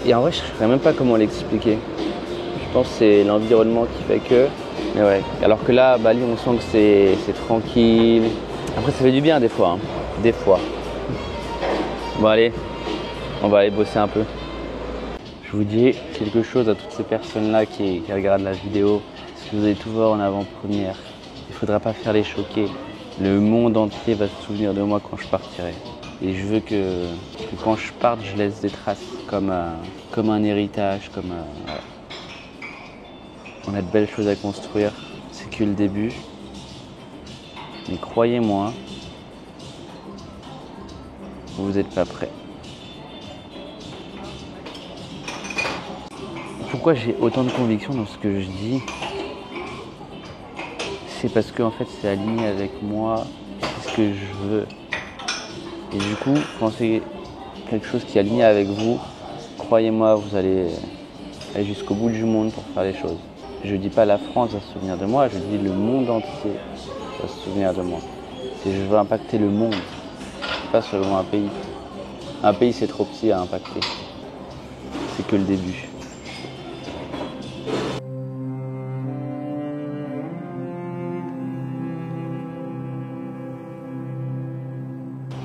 Et en vrai je ne saurais même pas comment l'expliquer. Je pense que c'est l'environnement qui fait que. Mais ouais. Alors que là, à Bali, on sent que c'est tranquille. Après, ça fait du bien des fois. Des fois. Bon, allez, on va aller bosser un peu. Je vous dis quelque chose à toutes ces personnes-là qui regardent la vidéo. Parce que vous allez tout voir en avant-première. Il ne faudra pas faire les choquer. Le monde entier va se souvenir de moi quand je partirai. Et je veux que quand je parte, je laisse des traces comme un héritage, ouais. On a de belles choses à construire, c'est que le début. Mais croyez-moi, vous n'êtes pas prêts. Pourquoi j'ai autant de conviction dans ce que je dis? C'est parce que en fait c'est aligné avec moi, c'est ce que je veux. Et du coup, quand c'est quelque chose qui est aligné avec vous, croyez-moi, vous allez aller jusqu'au bout du monde pour faire les choses. Je dis pas la France va se souvenir de moi, je dis le monde entier va se souvenir de moi. Et je veux impacter le monde, pas seulement un pays. Un pays c'est trop petit à impacter. C'est que le début.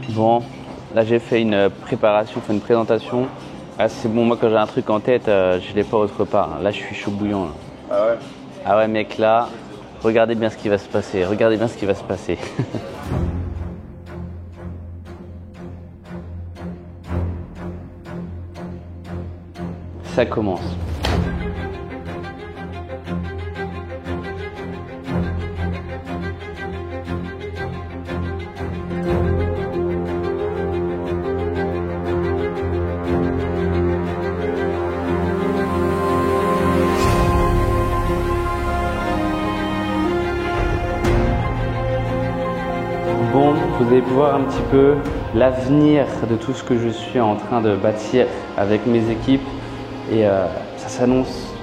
Bon, là j'ai fait une préparation, une présentation. Ah, c'est bon, moi quand j'ai un truc en tête, je l'ai pas autre part. Là je suis chaud bouillant. Là. Ah ouais? Ah ouais mec, là, regardez bien ce qui va se passer, regardez bien ce qui va se passer. Ça commence. Bon, vous avez pu voir un petit peu l'avenir de tout ce que je suis en train de bâtir avec mes équipes et ça s'annonce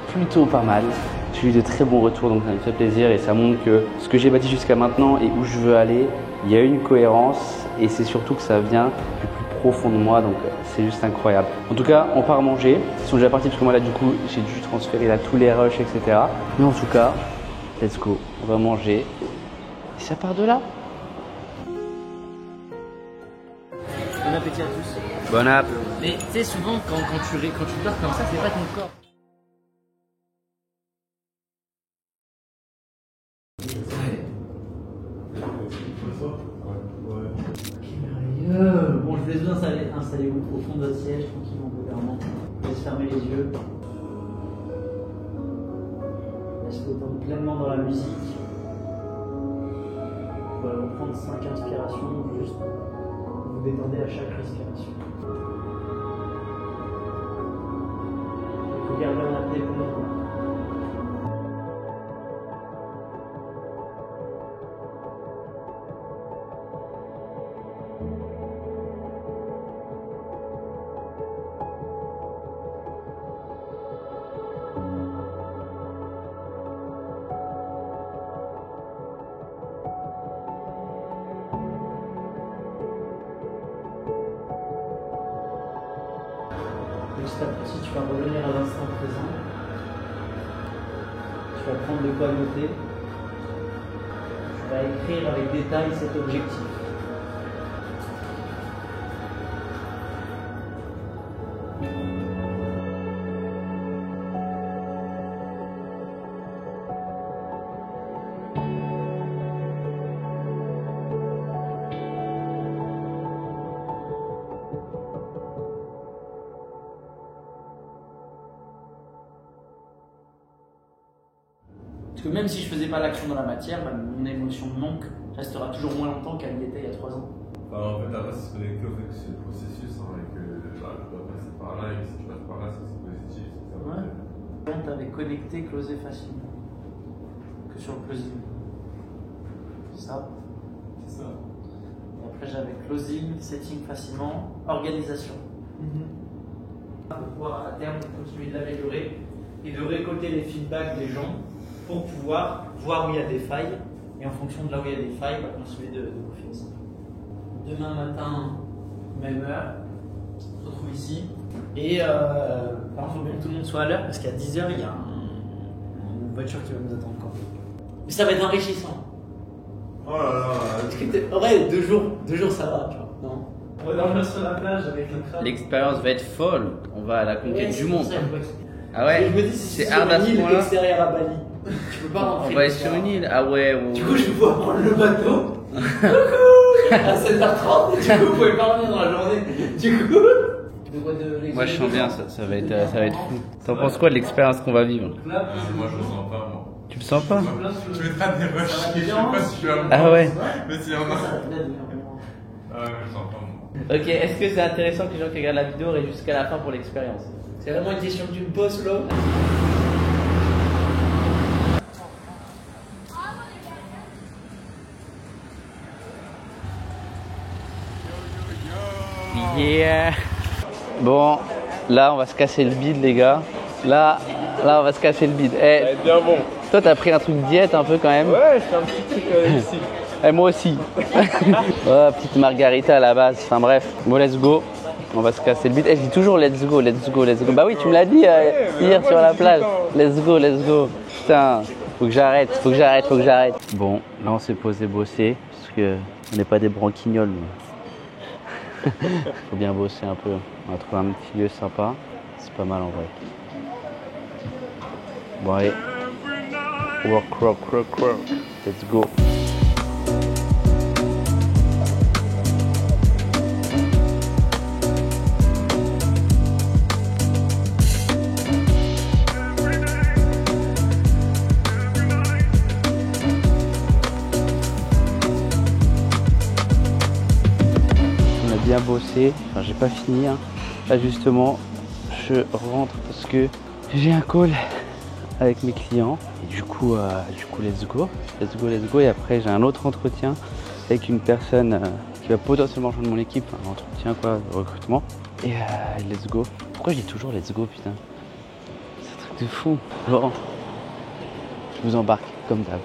plutôt pas mal. J'ai eu de très bons retours, donc ça me fait plaisir et ça montre que ce que j'ai bâti jusqu'à maintenant et où je veux aller, il y a une cohérence et c'est surtout que ça vient du plus profond de moi, donc c'est juste incroyable. En tout cas, on part manger. Ils sont déjà partis parce que moi là du coup j'ai dû transférer là tous les rushs, etc. Mais en tout cas, let's go, on va manger et ça part de là. Bon appétit à tous. Bon app. Mais tu sais, souvent quand tu dors comme ça, c'est pas ton corps. Bon, je vous laisse bien installez-vous au fond de votre siège, tranquillement, gouvernant. Je laisse fermer les yeux. Laisse-vous tendre pleinement dans la musique. Voilà, on va prendre 5 inspirations, juste vous détendez à chaque respiration. Vous gardez en apnée pour le moment. Petit à petit, tu vas revenir à l'instant présent. Tu vas prendre de quoi noter. Tu vas écrire avec détail cet objectif. Parce que même si je faisais pas l'action dans la matière, bah, mon émotion de manque restera toujours moins longtemps qu'elle y était il y a 3 ans. En fait, là, c'est se connecter au fait que c'est le processus, hein, et que je dois passer par là, et que si je passe par là, c'est positif. Ouais. On t'avait connecté, closé facilement. Que sur le closing. C'est ça. C'est ça. Et après, j'avais closing, setting facilement, organisation. Pour pouvoir à terme continuer de l'améliorer et de récolter les feedbacks des gens pour pouvoir voir où il y a des failles et en fonction de là où il y a des failles, bah, continuer de peaufiner ça. Demain matin, même heure, on se retrouve ici et par contre, il faut bien que tout le monde soit à l'heure parce qu'à 10h, il y a une voiture qui va nous attendre encore. Mais ça va être enrichissant. Oh là là. En vrai, 2 jours ça va, tu vois. Non. On va dormir sur la plage avec le crâne. L'expérience va être folle. On va à la conquête du monde. Ah Et ouais. je me dis, si C'est hard à ce point-là. extérieur à Bali. Tu peux pas rentrer. On va aller sur une île. Ah ouais. Du coup, je vais pouvoir prendre le bateau. Coucou à 7h30. Du coup, vous pouvez pas revenir dans la journée. Du coup. Moi, je sens bien. Ça va être fou. T'en penses quoi de l'expérience qu'on va vivre? Moi, je le sens pas, moi. Tu le sens pas? Je vais faire des rushs, je sais pas si je vais avoir. Ah ouais. Mais s'il y en a. Ah ouais, mais je sens pas, moi. Ok. Est-ce que c'est intéressant que les gens qui regardent la vidéo restent jusqu'à la fin pour l'expérience? C'est vraiment une question que tu me poses, Flo. Yeah. Bon, là on va se casser le bide les gars. Là on va se casser le bide. Eh, Ça va être bien bon. toi t'as pris un truc diète un peu quand même. Ouais, je fais un petit truc ici. Et moi aussi. Oh, petite margarita à la base. Enfin bref, bon let's go. On va se casser le bide. Eh, je dis toujours let's go, let's go, let's go. Bah oui, tu me l'as dit hier sur la plage. Let's go, let's go. Putain, faut que j'arrête. Bon, là on s'est posé bosser parce que on n'est pas des branquignoles. Faut bien bosser un peu. On va trouver un petit lieu sympa. C'est pas mal en vrai. Bon allez. Work. Let's go. Bien bossé, enfin j'ai pas fini hein. Là justement je rentre parce que j'ai un call avec mes clients et du coup let's go et après j'ai un autre entretien avec une personne qui va potentiellement rejoindre mon équipe, un entretien quoi, de recrutement. Et let's go. Pourquoi je dis toujours let's go, putain? C'est un truc de fou. Bon, je vous embarque comme d'hab.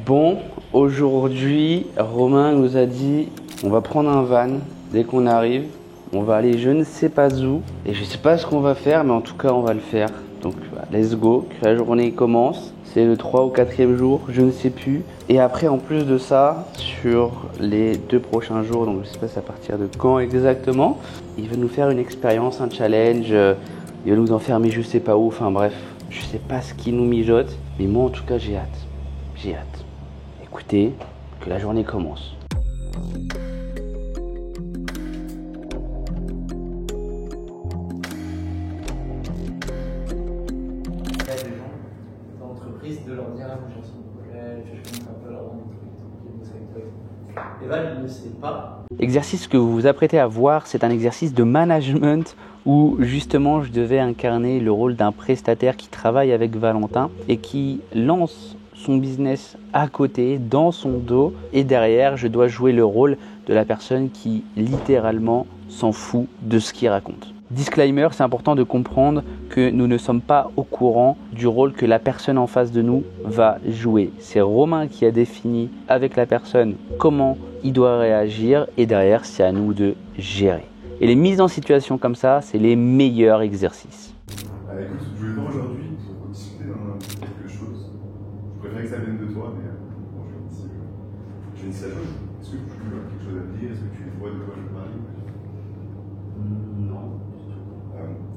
Bon, aujourd'hui, Romain nous a dit on va prendre un van dès qu'on arrive. On va aller je ne sais pas où et je sais pas ce qu'on va faire, mais en tout cas on va le faire. Donc let's go, que la journée commence. C'est le 3 ou 4e jour, je ne sais plus. Et après en plus de ça, sur les 2 prochains jours, donc je sais pas à partir de quand exactement, il veut nous faire une expérience, un challenge, il va nous enfermer je sais pas où, enfin bref, je sais pas ce qu'il nous mijote, mais moi en tout cas j'ai hâte. J'ai hâte. Écoutez, que la journée commence. De leur dire ah, j'ai son projet, je commence un peu à leur rendre des trucs, et Val ne sait pas. L'exercice que vous vous apprêtez à voir, c'est un exercice de management où justement je devais incarner le rôle d'un prestataire qui travaille avec Valentin et qui lance son business à côté, dans son dos, et derrière je dois jouer le rôle de la personne qui littéralement s'en fout de ce qu'il raconte. Disclaimer, c'est important de comprendre que nous ne sommes pas au courant du rôle que la personne en face de nous va jouer. C'est Romain qui a défini avec la personne comment il doit réagir et derrière, c'est à nous de gérer. Et les mises en situation comme ça, c'est les meilleurs exercices. Écoute, je voulais voir aujourd'hui pour discuter d'un quelque chose. Je préférais que ça vienne de toi, mais bon, je vais essayer. Est-ce que tu as quelque chose à me dire? Est-ce que tu vois de quoi je veux parler? Non.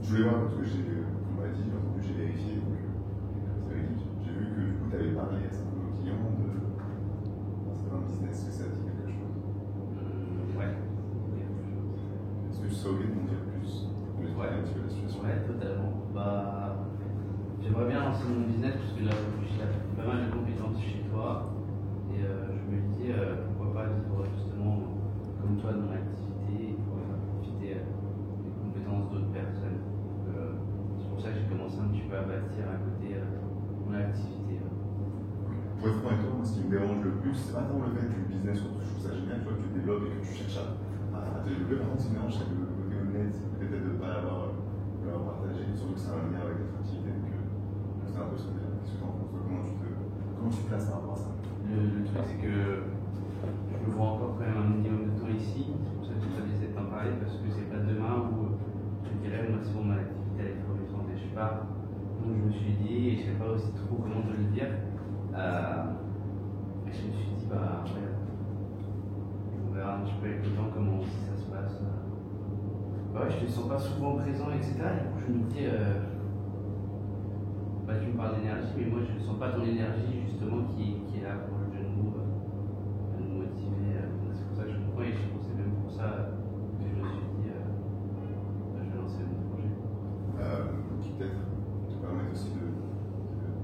Je voulais voir parce que on m'a dit, j'ai vérifié, donc c'est véridique. J'ai vu que du coup tu avais parlé à certains clients d'un certain business, que ça dit quelque chose. Ouais. Est-ce que tu serais obligé de m'en dire plus? Ouais, un petit peu la situation. Ouais, totalement. J'aimerais bien lancer mon business parce que là, j'ai pas mal de compétences chez toi et je me dis pourquoi pas vivre justement comme toi de mon activité et pouvoir profiter des compétences d'autres personnes. C'est pour ça que j'ai commencé un petit peu à bâtir à côté mon activité. Pour être franc avec toi, moi, ce qui me dérange le plus, c'est pas tant le fait du business, je trouve ça génial, tu vois, que tu développes et que tu cherches à te développer. Par contre, ce qui me dérange, c'est le côté honnête, peut-être de ne pas l'avoir partagé, surtout que c'est un lien avec notre activité. Donc, c'est un peu ce que tu as. Qu'est-ce que tu en penses? Comment tu te places par rapport à ça? Le truc, c'est que je me vois encore quand même un minimum de temps ici. C'est pour ça que je t'avais d'en parler parce que c'est pas demain où je dirais, moi, c'est bon, mon activité elle est florissante et je sais pas. Donc, je me suis dit, et je sais pas aussi trop comment te le dire. Je me suis dit, ouais, on verra un petit peu avec le temps comment aussi ça se passe. Ouais, je te sens pas souvent présent, etc. Du coup, je me dis, tu me parles d'énergie, mais moi je ne sens pas ton énergie justement qui est là pour de nous motiver. C'est pour ça que je comprends et je pense que c'est même pour ça que je me suis dit, je vais lancer mon projet. Qui peut-être te permettre aussi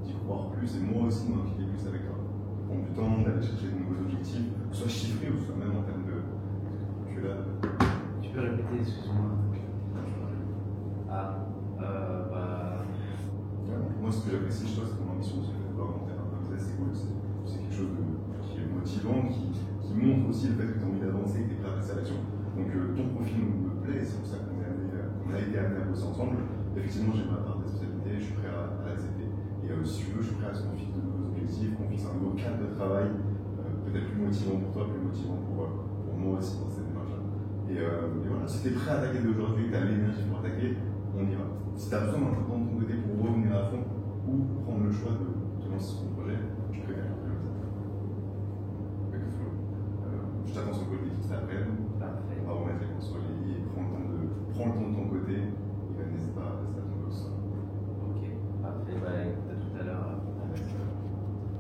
d'y croire plus et moi aussi m'impliquer plus avec toi. Prendre du temps, d'aller chercher de nouveaux objectifs, soit chiffrés ou soit même en termes de. Tu es là. Tu peux répéter, excuse-moi. Moi, ce que j'apprécie chez toi, c'est ton ambition, c'est de augmenter un peu business, c'est cool, c'est quelque chose qui est motivant, qui montre aussi le fait que tu as envie d'avancer et que tu es prêt à passer à l'action. Donc ton profil me plaît, c'est pour ça qu'on a été amené à bosser ensemble. Effectivement, j'ai ma part de responsabilité, je suis prêt à l'accepter. Et si tu veux, je suis prêt à ce qu'on fixe de nouveaux objectifs, qu'on fixe un nouveau cadre de travail, peut-être plus motivant pour toi, plus motivant pour moi aussi dans cette démarche-là. Et voilà, si tu es prêt à attaquer d'aujourd'hui, que tu as l'énergie pour attaquer, on y va. Si tu as besoin d'un peu de temps de ton côté pour revenir à fond ou prendre le choix de te lancer sur ton projet, je préfère comme ça. Je t'attends sur le côté tout cet après-midi. Parfait. On va remettre les cons sur les lits et prends le temps de ton côté et n'hésite pas à rester à ton poste. Ok, parfait. Écoute, à tout à l'heure.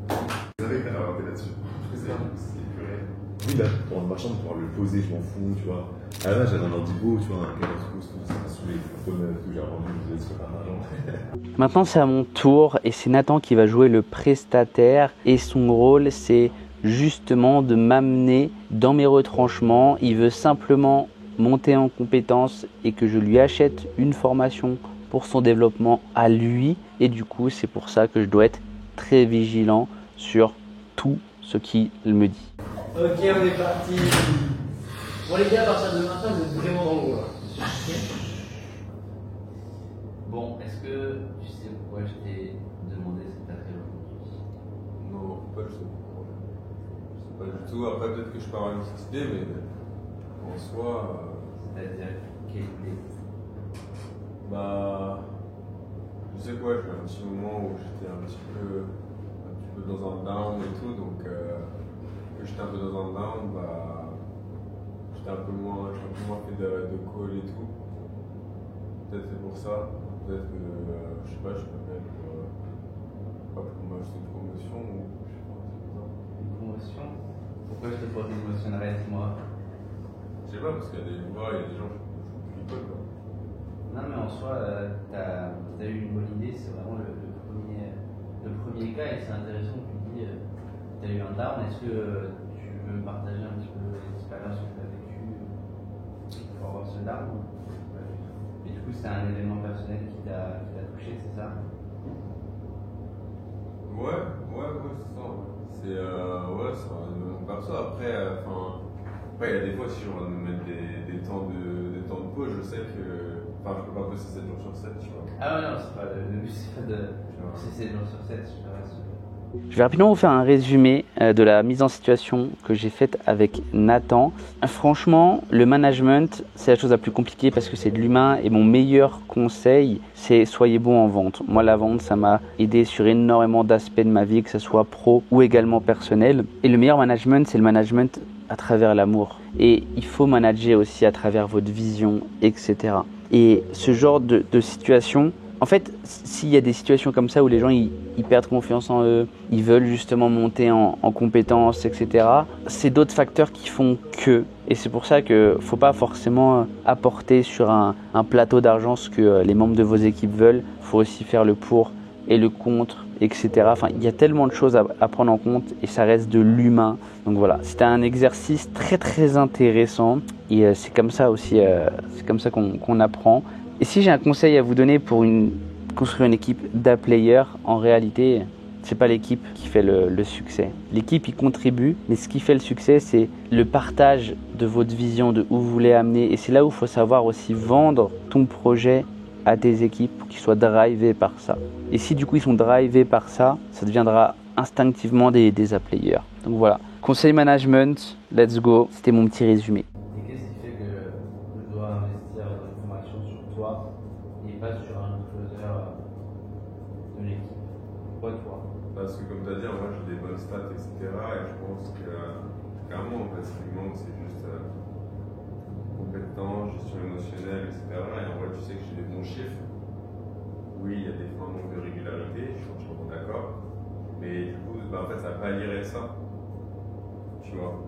Vous savez que t'as inventé là-dessus. C'est purée. Oui, là, pour ma chambre, pouvoir le poser, je m'en fous, tu vois. À la base, j'avais un ordi beau, tu vois, un 14 pouces, tout ça, sous les pommes que j'ai revendu, je vous ai dit que l'argent. Maintenant, c'est à mon tour et c'est Nathan qui va jouer le prestataire et son rôle, c'est justement de m'amener dans mes retranchements. Il veut simplement monter en compétences et que je lui achète une formation pour son développement à lui. Et du coup, c'est pour ça que je dois être très vigilant sur tout ce qu'il me dit. Ok, on est parti. Bon les gars, à partir de maintenant, vous êtes vraiment dans l'eau là. Bon, est-ce que tu sais pourquoi je t'ai demandé cet appel aujourd'hui? Non, pas du tout. Je sais pas du tout. Après, peut-être que je peux avoir une petite idée, mais en soi. C'est-à-dire, quelle idée? Bah. Je sais quoi, j'ai eu un petit moment où j'étais un petit peu dans un down et tout, donc. Que j'étais un peu dans un down, bah. J'ai un peu moins fait de call et tout. Peut-être c'est pour ça. Peut-être que, je sais pas, je m'appelle pour m'acheter une promotion ou je sais pas, c'est ça. Une promotion? Pourquoi je te pose une promotion? Arrête-moi. Je sais pas, parce qu'il y a des gens qui rigolent quoi. Non, mais en soi, t'as eu une bonne idée, c'est vraiment le premier cas et c'est intéressant que tu dis t'as eu un down. Est-ce que tu veux partager un petit peu l'expérience que tu as vécue pour avoir ce down? Et du coup, c'est un événement personnel qui t'a touché, c'est ça? Ouais, c'est ça. C'est un événement perso. Après, il y a des fois, si je veux me mettre des temps de pause, je sais que. Enfin, je peux pas bosser 7 jours sur 7, tu vois. Ah ouais, non, c'est pas le but, c'est pas de bosser 7 jours sur 7, je te rassure. Je vais rapidement vous faire un résumé de la mise en situation que j'ai faite avec Nathan. Franchement, le management, c'est la chose la plus compliquée parce que c'est de l'humain et mon meilleur conseil, c'est soyez bon en vente. Moi, la vente, ça m'a aidé sur énormément d'aspects de ma vie, que ce soit pro ou également personnel. Et le meilleur management, c'est le management à travers l'amour. Et il faut manager aussi à travers votre vision, etc. Et ce genre de situation, en fait, s'il y a des situations comme ça où les gens ils perdent confiance en eux, ils veulent justement monter en compétences, etc., c'est d'autres facteurs qui font que. Et c'est pour ça qu'il ne faut pas forcément apporter sur un plateau d'argent ce que les membres de vos équipes veulent. Il faut aussi faire le pour et le contre, etc. Enfin, il y a tellement de choses à prendre en compte et ça reste de l'humain. Donc voilà, c'était un exercice très très intéressant et c'est comme ça aussi, c'est comme ça qu'on apprend. Et si j'ai un conseil à vous donner pour construire une équipe d'A-Player, en réalité, c'est pas l'équipe qui fait le succès. L'équipe y contribue, mais ce qui fait le succès, c'est le partage de votre vision, de où vous voulez amener. Et c'est là où il faut savoir aussi vendre ton projet à tes équipes pour qu'ils soient drivés par ça. Et si du coup ils sont drivés par ça, ça deviendra instinctivement des A-Players. Donc voilà, conseil management, let's go, c'était mon petit résumé. Et qu'est-ce qui fait que je dois investir dans une formation sur toi et pas sur un autre closer de l'équipe? Pourquoi toi? Parce que comme tu as dit, moi j'ai des bonnes stats, etc. Et je pense que clairement, en fait, ce qui manque, c'est juste compétence, gestion émotionnelle, etc. Et en vrai, tu sais que j'ai des bons chiffres. Oui, il y a des fois un manque de régularité, je suis entièrement d'accord. Mais du coup, en fait, ça pallierait ça. Tu vois.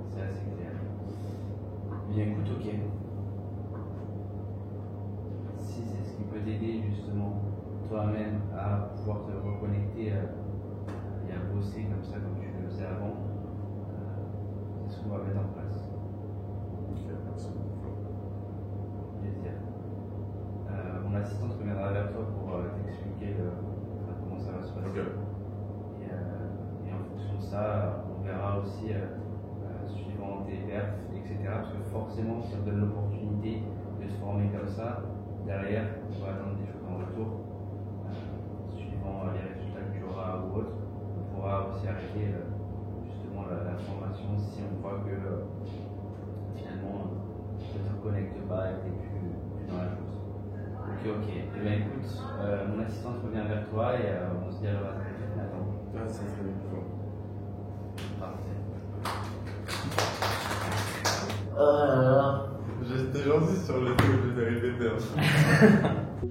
C'est assez clair. Bien écoute, ok. Si c'est ce qui peut t'aider justement toi-même à pouvoir te reconnecter et à bosser comme ça comme tu le faisais avant, c'est ce qu'on va mettre en place. Ok, merci beaucoup. Plaisir. Mon assistante reviendra vers toi pour t'expliquer comment ça va se passer. Okay. Et en fonction de ça, on verra aussi suivant tes perfs, etc. Parce que forcément, si on donne l'opportunité de se former comme ça, derrière, on va attendre des choses en retour. Suivant les résultats que tu auras ou autre, on pourra aussi arrêter justement la formation si on voit que finalement tu ne te connectes pas et que tu n'es plus dans la chose. Ok. Eh bien écoute, mon assistante revient vers toi et on se dit à la très vite maintenant. Ah, ça serait bien. Parfait. J'étais gentil sur le fait que je vais répéter.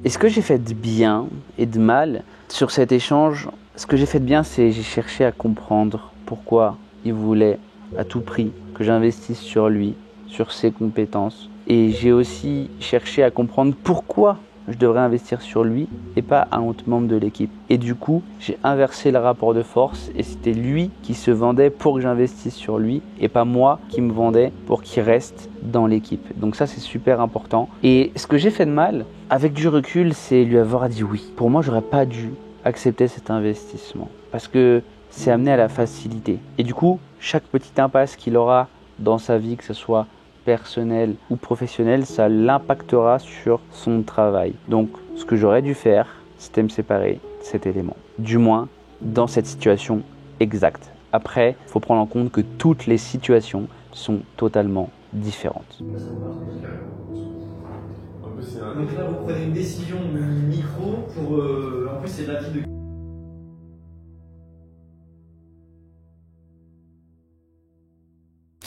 Et ce que j'ai fait de bien et de mal sur cet échange, ce que j'ai fait de bien, c'est j'ai cherché à comprendre pourquoi il voulait à tout prix que j'investisse sur lui, sur ses compétences. Et j'ai aussi cherché à comprendre pourquoi je devrais investir sur lui et pas un autre membre de l'équipe. Et du coup, j'ai inversé le rapport de force et c'était lui qui se vendait pour que j'investisse sur lui et pas moi qui me vendais pour qu'il reste dans l'équipe. Donc ça, c'est super important. Et ce que j'ai fait de mal, avec du recul, c'est lui avoir dit oui. Pour moi, j'aurais pas dû accepter cet investissement parce que c'est amené à la facilité. Et du coup, chaque petite impasse qu'il aura dans sa vie, que ce soit personnel ou professionnel, ça l'impactera sur son travail. Donc, ce que j'aurais dû faire, c'était me séparer de cet élément. Du moins, dans cette situation exacte. Après, il faut prendre en compte que toutes les situations sont totalement différentes. Donc là, vous prenez une décision micro pour... en plus, c'est l'avis de...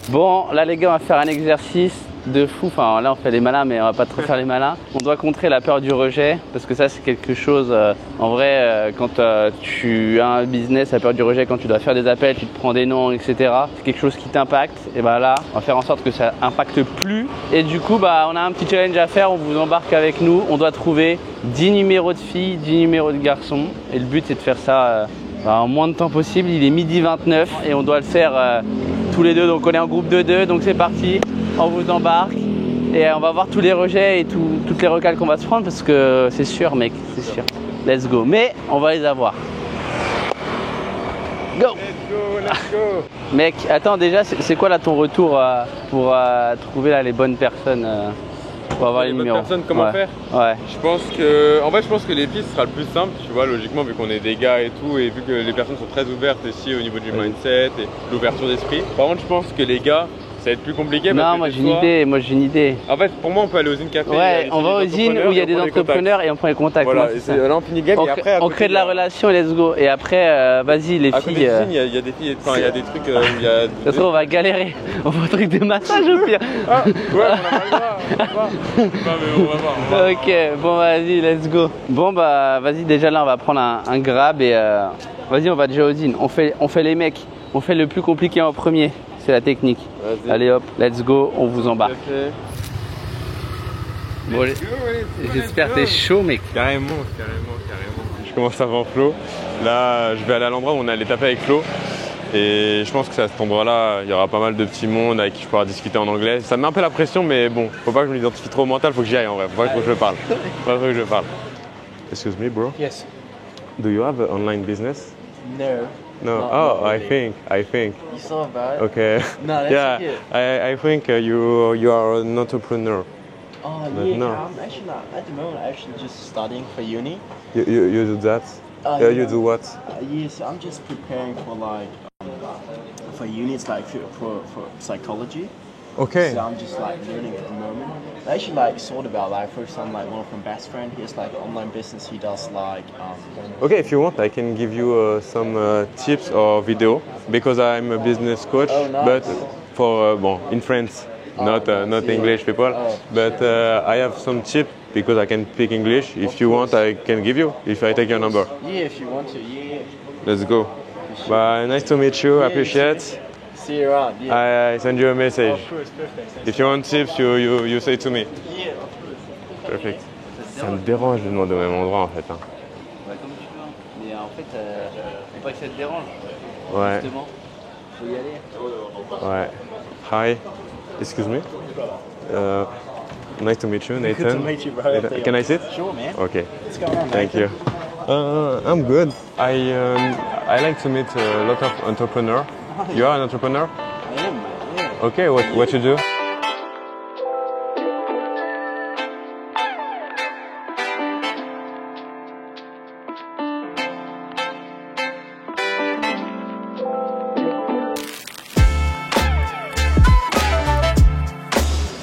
Bon, là les gars, on va faire un exercice de fou. Enfin, là on fait les malins, mais on va pas trop faire les malins. On doit contrer la peur du rejet, parce que ça c'est quelque chose, en vrai, quand tu as un business, la peur du rejet, quand tu dois faire des appels, tu te prends des noms, etc. C'est quelque chose qui t'impacte. Et bah là, on va faire en sorte que ça impacte plus. Et du coup, bah, on a un petit challenge à faire, on vous embarque avec nous. On doit trouver 10 numéros de filles, 10 numéros de garçons. Et le but c'est de faire ça en moins de temps possible. Il est 12h29 et on doit le faire tous les deux, donc on est en groupe de 2, donc c'est parti, on vous embarque et on va voir tous les rejets et toutes les recales qu'on va se prendre parce que c'est sûr mec, c'est sûr. Let's go, mais on va les avoir. Go. Let's go, let's go. Mec, attends déjà, c'est quoi là ton retour pour trouver là les bonnes personnes pour avoir les numéros? Personnes, comment faire? Ouais. Je pense que les pistes sera le plus simple, tu vois, logiquement vu qu'on est des gars et tout, et vu que les personnes sont très ouvertes aussi au niveau du mindset et l'ouverture d'esprit. Par contre, je pense que les gars, ça va être plus compliqué. Non, moi j'ai une idée, En fait, pour moi, on peut aller aux In Café. Ouais, on va aux In où il y a des entrepreneurs et on prend les contacts. Voilà, là on finit le game et après. On crée de la relation et let's go. Et après, vas-y les filles. Il y a des filles, enfin il y a des trucs où il y a. De toute façon, on va galérer. On va un truc de massage au pire. Ah, ouais, on a pas le droit. On va voir. Non, mais on va voir. Ok, bon, vas-y, let's go. Bon, bah, vas-y, déjà là, on va prendre un grab et vas-y, on va déjà aux In. On fait les mecs. On fait le plus compliqué en premier. C'est la technique. Allez hop, let's go, on vous embarque. Bon, j'espère que t'es chaud, mec. Carrément. Je commence avant Flo. Là, je vais aller à l'endroit où on allait taper avec Flo. Et je pense que à cet endroit-là, il y aura pas mal de petits mondes avec qui je pourrai discuter en anglais. Ça me met un peu la pression, mais bon, faut pas que je m'identifie trop au mental, faut que j'y aille en vrai. Faut pas que je parle. Excuse me, bro. Yes. Do you have an online business? No. Oh, I think. You saw bad. Okay. No, that's yeah, I think you are an entrepreneur. Oh yeah, no. I'm actually not at the moment. I'm actually just studying for uni. You do that? You do what? Yes, I'm just preparing for like for uni. It's like for psychology. Okay. So I'm just like learning at the moment. I actually like thought about like first I'm like one of my best friend. He has like an online business. He does like. Okay, if you want, I can give you some tips or video because I'm a business coach, but for in France, not English people. But I have some tips because I can speak English. If you want, I can give you. If I take your number. Yeah, if you want to. Yeah. Let's go. Bye. Nice to meet you. I appreciate. See you around. Yeah. I send you a message. Of course, perfect. If you want tips, you say to me. Yeah. Perfect. Ça me dérange de demander au même endroit en fait. Hein. Ouais, comme tu veux. Mais en fait, faut pas que ça te dérange. Ouais. Justement, faut y aller. Ouais. Hi. Excuse me. Nice to meet you, Nathan. Good to meet you, bro. Can I sit? Sure, man. Okay. What's going on, Thank you. I'm good. I like to meet a lot of entrepreneurs. You are an entrepreneur? I am, man. Yeah. Okay, what you do?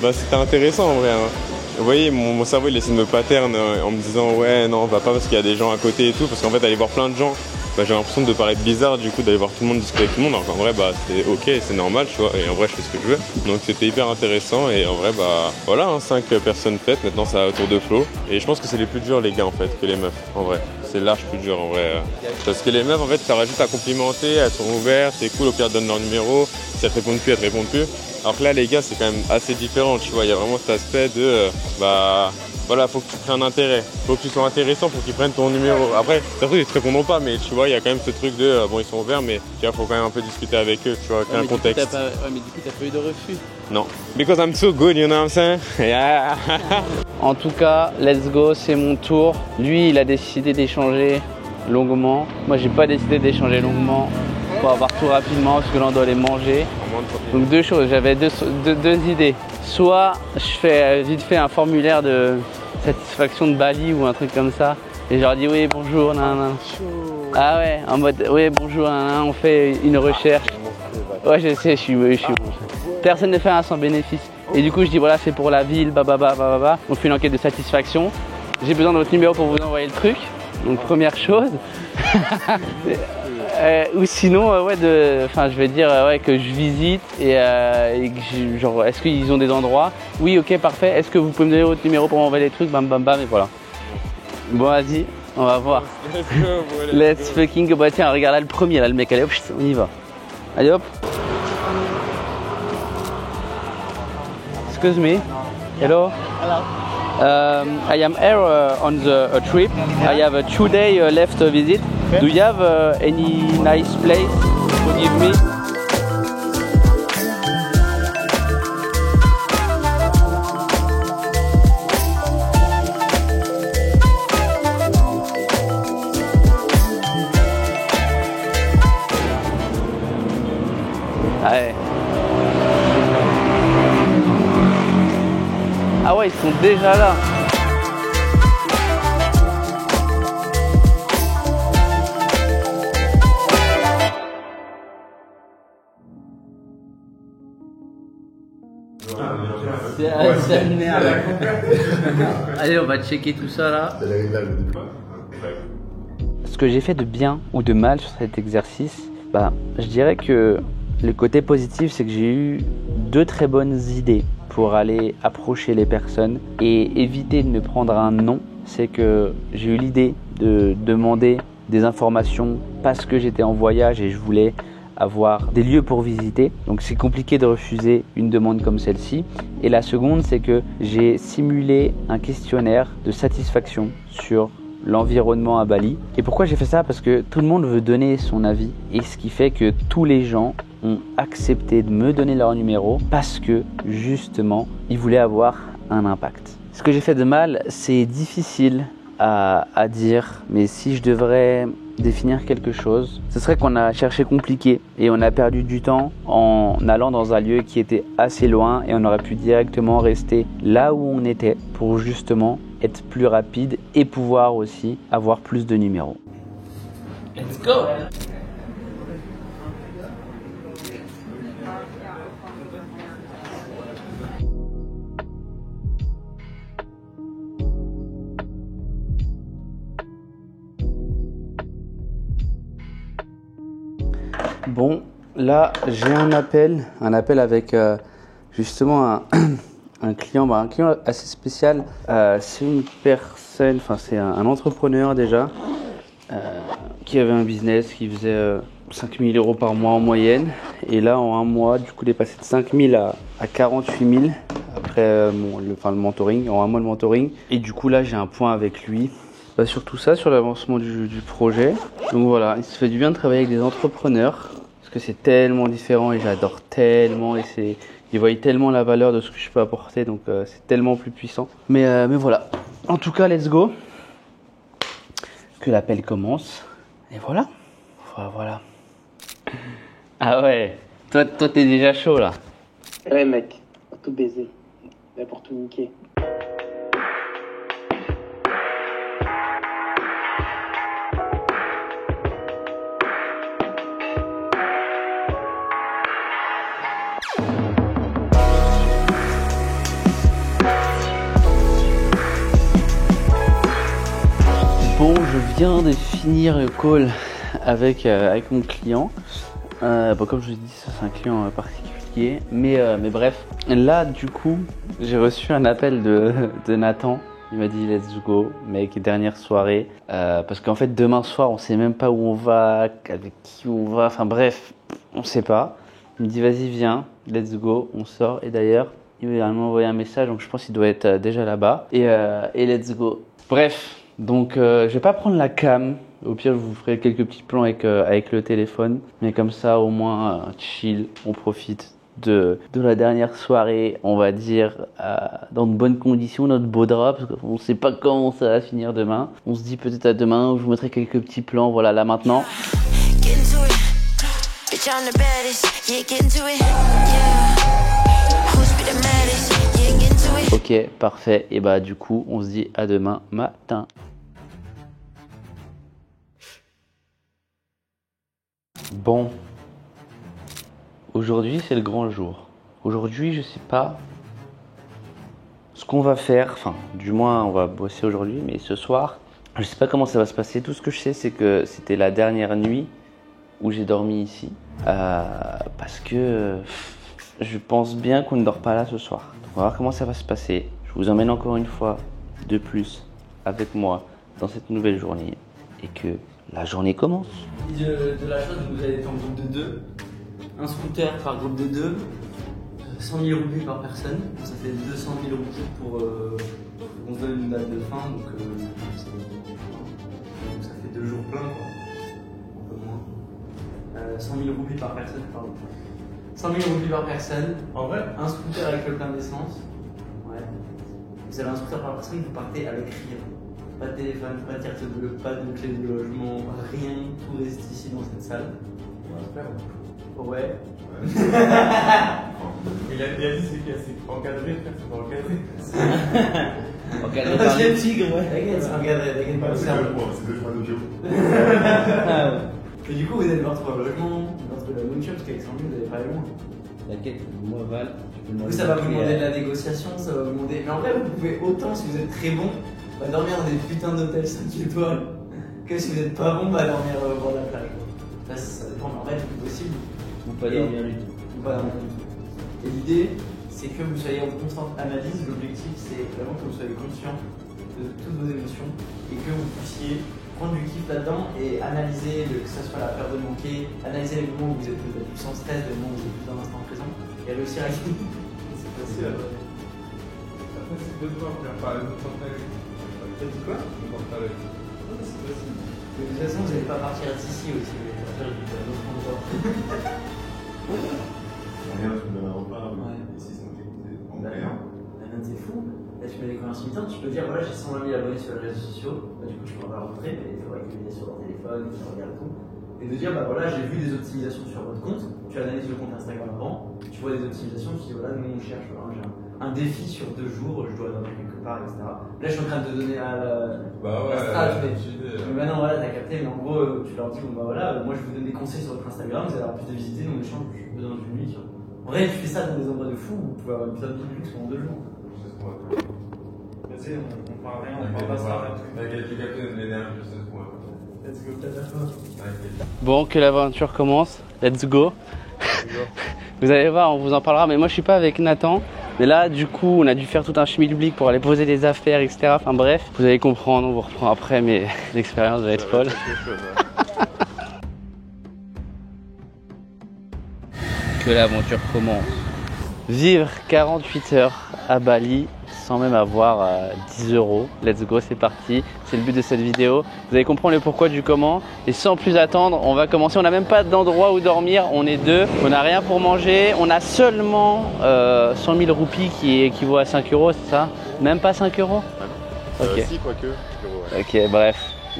Bah, c'était intéressant en vrai. Hein. Vous voyez, mon cerveau il essaie de me pattern en me disant ouais non, va pas parce qu'il y a des gens à côté et tout, parce qu'en fait aller voir plein de gens, bah, j'ai l'impression de paraître bizarre du coup d'aller voir tout le monde discuter avec tout le monde, alors qu'en vrai bah c'est ok, c'est normal tu vois, et en vrai je fais ce que je veux. Donc c'était hyper intéressant et en vrai bah voilà, hein, 5 personnes faites, maintenant c'est à tour de Flo. Et je pense que c'est les plus durs les gars en fait que les meufs en vrai. C'est large plus dur en vrai. Parce que les meufs en fait ça rajoute à complimenter, elles sont ouvertes, c'est cool, au pire elles donnent leur numéro, si elles te répondent plus, elles te répondent plus. Alors que là les gars c'est quand même assez différent, tu vois, il y a vraiment cet aspect de bah voilà, faut que tu crées un intérêt. Faut que tu sois intéressant pour qu'ils prennent ton numéro. Après, ça se trouve, ils te répondront pas, mais tu vois, il y a quand même ce truc de bon, ils sont ouverts, mais tu vois, faut quand même un peu discuter avec eux, tu vois, créer un contexte. Ouais, mais du coup, t'as pas eu de refus. Non. Because I'm so good, you know what I'm saying? Yeah. En tout cas, let's go, c'est mon tour. Lui, il a décidé d'échanger longuement. Moi, j'ai pas décidé d'échanger longuement pour avoir tout rapidement parce que là, on doit les manger. Donc deux choses, j'avais deux idées. Soit je fais vite fait un formulaire de satisfaction de Bali ou un truc comme ça. Et je leur dis oui, bonjour, nan. Ah ouais, en mode oui, bonjour, nan, on fait une recherche. Ouais, je sais, je suis bon. Personne ne fait un sans bénéfice. Et du coup, je dis voilà, c'est pour la ville, bababa. On fait une enquête de satisfaction. J'ai besoin de votre numéro pour vous envoyer le truc. Donc première chose. Ou sinon, je vais dire que je visite et que genre, est-ce qu'ils ont des endroits? Oui, ok, parfait. Est-ce que vous pouvez me donner votre numéro pour m'envoyer les trucs? Bam, et voilà. Bon, vas-y, on va voir. Let's fucking go. Bah tiens, regarde là le premier, là le mec, allez hop, on y va. Allez hop. Excuse me. Hello. I am here on a trip. I have a 2-day left visit. Do you have any nice place to give me? Ouais. Ah ouais, ils sont déjà là. C'est une merde. Allez, on va checker tout ça là. Ce que j'ai fait de bien ou de mal sur cet exercice, je dirais que le côté positif, c'est que j'ai eu 2 très bonnes idées pour aller approcher les personnes et éviter de me prendre un non. C'est que j'ai eu l'idée de demander des informations parce que j'étais en voyage et je voulais avoir des lieux pour visiter. Donc c'est compliqué de refuser une demande comme celle-ci. Et la seconde, c'est que j'ai simulé un questionnaire de satisfaction sur l'environnement à Bali. Et pourquoi j'ai fait ça? Parce que tout le monde veut donner son avis. Et ce qui fait que tous les gens ont accepté de me donner leur numéro parce que justement, ils voulaient avoir un impact. Ce que j'ai fait de mal, c'est difficile à dire, mais si je devrais définir quelque chose, ce serait qu'on a cherché compliqué et on a perdu du temps en allant dans un lieu qui était assez loin et on aurait pu directement rester là où on était pour justement être plus rapide et pouvoir aussi avoir plus de numéros. Let's go! Bon, là j'ai un appel avec justement un client assez spécial. C'est une personne, c'est un entrepreneur déjà, qui avait un business qui faisait 5 000 € par mois en moyenne. Et là en un mois, du coup il est passé de 5 000 à 48 000 après le mentoring, en un mois de mentoring. Et du coup là j'ai un point avec lui. Sur tout ça, sur l'avancement du projet. Donc voilà, il se fait du bien de travailler avec des entrepreneurs parce que c'est tellement différent et j'adore tellement et ils voient tellement la valeur de ce que je peux apporter, donc c'est tellement plus puissant. Mais voilà, en tout cas, let's go. Que l'appel commence. Et voilà. Voilà. Ah ouais, toi t'es déjà chaud là. Ouais mec, pour tout baiser, là pour tout niquer. Bon, je viens de finir le call avec mon client. Comme je vous ai dit, c'est un client particulier. Mais bref, là du coup, j'ai reçu un appel de Nathan. Il m'a dit let's go, mec, dernière soirée. Parce qu'en fait, demain soir, on sait même pas où on va, avec qui on va. Enfin bref, on sait pas. Il me dit vas-y, viens, let's go, on sort. Et d'ailleurs, Il m'a envoyé un message, donc je pense qu'il doit être déjà là-bas. Et let's go. Bref, donc je vais pas prendre la cam. Au pire, je vous ferai quelques petits plans avec le téléphone. Mais comme ça, au moins, chill, on profite de la dernière soirée, on va dire, dans de bonnes conditions, notre beau drap, parce qu'on ne sait pas comment ça va finir demain. On se dit peut-être à demain, je vous mettrai quelques petits plans, voilà, là maintenant. Ok, parfait, et bah du coup, on se dit à demain matin. Bon. Aujourd'hui, c'est le grand jour. Aujourd'hui, je sais pas ce qu'on va faire. Enfin, du moins, on va bosser aujourd'hui, mais ce soir, je sais pas comment ça va se passer. Tout ce que je sais, c'est que c'était la dernière nuit où j'ai dormi ici. Parce que je pense bien qu'on ne dort pas là ce soir. Donc, on va voir comment ça va se passer. Je vous emmène encore une fois de plus avec moi dans cette nouvelle journée. Et que la journée commence. De la chose, vous allez être en groupe de 2. Un scooter par groupe de 2, 100 000 roupies par personne, ça fait 200 000 roupies pour on se donne une date de fin, donc ça fait 2 jours pleins quoi, un peu moins. 100 000 roupies par personne, pardon. 100 000 roupies par personne, en vrai, un scooter avec le plein d'essence, ouais. Vous avez un scooter par personne, vous partez avec rien. Pas de téléphone, pas de carte bleue, pas de clé de logement, rien, tout reste ici dans cette salle. Ouais. Il a dit c'est encadré, frère, c'est pas encadré. Encadré par le tigre, ouais. T'inquiète, c'est encadré, t'inquiète pas. C'est 2 fois de bio. Et du coup, vous allez devoir trouver un logement, vous allez trouver la bonne chose, parce qu'avec 100 000, vous n'allez pas aller loin. T'inquiète, moi, Val, tu peux demander. Oui, ça va vous demander de la négociation, ça va vous demander. Mais en vrai, vous pouvez autant, si vous êtes très bon, dormir dans des putains d'hôtels 5 étoiles, que si vous n'êtes pas bon, dormir au bord de la plage. Ça dépend, mais en vrai, tout est possible. Ou pas dormir du tout. Ou pas dormir du tout. Et l'idée, c'est que vous soyez en constante analyse. L'objectif, c'est vraiment que vous soyez conscient de toutes vos émotions et que vous puissiez prendre du kiff là-dedans et analyser, que ce soit la peur de manquer, analyser les moments où vous êtes plus sans stress, les moments où vous êtes plus dans l'instant présent et réussir à gagner. C'est facile à donner. Après, c'est 2 doigts, on pas les autres portails. Tu dis quoi? Le portail. C'est possible. De toute façon, vous n'allez pas partir d'ici aussi, vous allez partir d'un autre endroit. Rien, tu me donnes un repas, ici c'est moi qui écoutais. En rien. C'est fou. Là, tu mets les conversions mi-temps, tu peux dire voilà, j'ai 120 000 abonnés sur les réseaux sociaux. Bah, du coup, tu peux pas rentrer, mais il faudrait qu'ils viennent sur leur téléphone, qu'ils regardent tout. Et de dire bah voilà, j'ai vu des optimisations sur votre compte. Tu analyses le compte Instagram avant, tu vois des optimisations, tu dis voilà, nous on cherche, voilà, j'ai un défi sur 2 jours, je dois dormir quelque part, etc. Là, je suis en train de te donner la strat, mais maintenant voilà, t'as capté, mais en gros, tu leur dis bon bah voilà, moi je vous donne des conseils sur votre Instagram, vous allez avoir plus de visités, donc échange, j'ai besoin d'une nuit. En vrai, tu fais ça dans des endroits de fou, vous pouvez avoir une épisode de luxe pendant 2 jours. Vas-y, on parle rien, on parle pas ça. T'inquiète, tu captes les nerfs, je sais ce point. Let's go, t'as. Bon, que l'aventure commence, let's go. Vous allez voir, on vous en parlera, mais moi je suis pas avec Nathan. Mais là, du coup, on a dû faire tout un schmilblick pour aller poser des affaires, etc. Enfin bref, vous allez comprendre, on vous reprend après, mais l'expérience va être folle. Que l'aventure commence. Vivre 48 heures à Bali sans même avoir 10 €. Let's go, c'est parti. C'est le but de cette vidéo. Vous allez comprendre le pourquoi du comment. Et sans plus attendre, on va commencer. On n'a même pas d'endroit où dormir. On est 2. On n'a rien pour manger. On a seulement 100 000 roupies qui équivaut à 5 €, c'est ça? Même pas 5 €? Ok. Si, quoique. Ok, bref.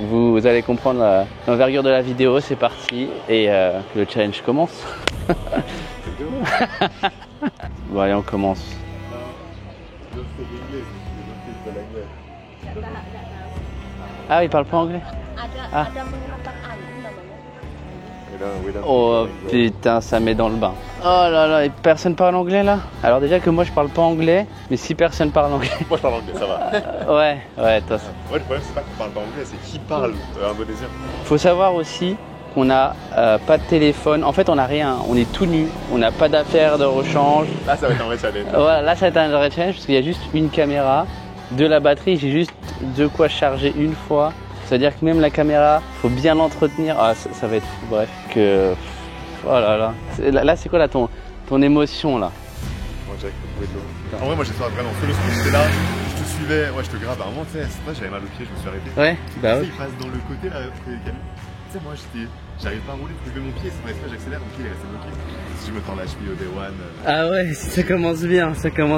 Vous allez comprendre l'envergure de la vidéo. C'est parti. Et le challenge commence. Bon, allez, on commence. Ah, il parle pas anglais? Ah. Oh putain, ça met dans le bain. Oh là là, et personne parle anglais là? Alors déjà que moi je parle pas anglais, mais si personne parle anglais. Moi je parle anglais, ça va. Ouais, toi. Ouais, le problème c'est pas qu'on parle pas anglais, c'est qui parle indonésien. Faut savoir aussi qu'on n'a pas de téléphone. En fait, on n'a rien. On est tout nu. On n'a pas d'affaires de rechange. Là, ça va être un vrai challenge. Voilà, là, ça va être un vrai challenge parce qu'il y a juste une caméra, de la batterie. J'ai juste de quoi charger une fois. C'est-à-dire que même la caméra, faut bien l'entretenir. Ah, ça va être fou. Bref, que oh là là. Là, c'est quoi là ton émotion là? en direct au bruit de l'eau. En vrai, moi j'étais vraiment sur le scoot, j'étais là, je te suivais, ouais, je te grave. À un moment, tu sais, c'est vrai, j'avais mal au pied, je me suis arrêté. Ouais, bah ouais. Il passe dans le côté là, côté des camions. Tu sais, moi j'arrive pas à rouler, faut que je mette mon pied, c'est vrai, j'accélère, mon pied il est resté bloqué. Si je me tords la cheville au day one. Ah ouais, ça commence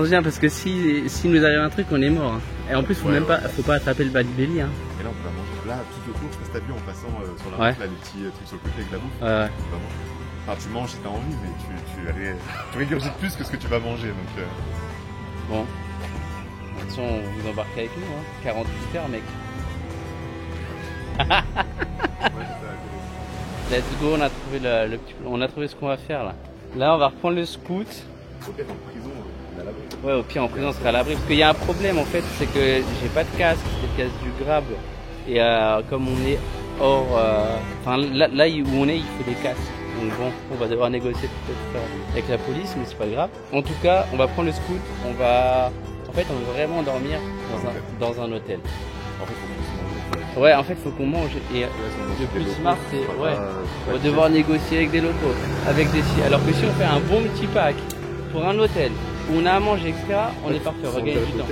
bien parce que si nous arrive un truc, on est mort. Hein. Et en plus, faut même pas, faut pas attraper le bad belly. Hein. Et là, on peut manger. Là, tout autour, je sais pas si t'as vu en passant sur la route, là, les petits trucs sur le côté avec la bouffe. Ouais. Enfin, tu manges si t'as envie, mais tu régurgites plus que ce que tu vas manger. Donc, Bon. De toute façon, vous embarquez avec nous, hein. 48 heures, mec. Let's go, on a trouvé ce qu'on va faire là. Là, on va reprendre le scoot. Au pire, en prison, on est à l'abri. Ouais, au pire, en prison, on sera à l'abri. Parce qu'il y a un problème en fait, c'est que j'ai pas de casque, c'est le casque du Grab. Et comme on est hors. Enfin, là où on est, il faut des casques. Donc bon, on va devoir négocier peut-être avec la police, mais c'est pas grave. En tout cas, on va prendre le scoot, on va vraiment dormir dans un hôtel. Ouais, en fait, faut qu'on mange. Et le plus smart, c'est on va devoir négocier avec des locaux, avec des filles. Alors que si on fait un bon petit pack pour un hôtel où on a à manger, etc., on est parfait, on va gagner du temps.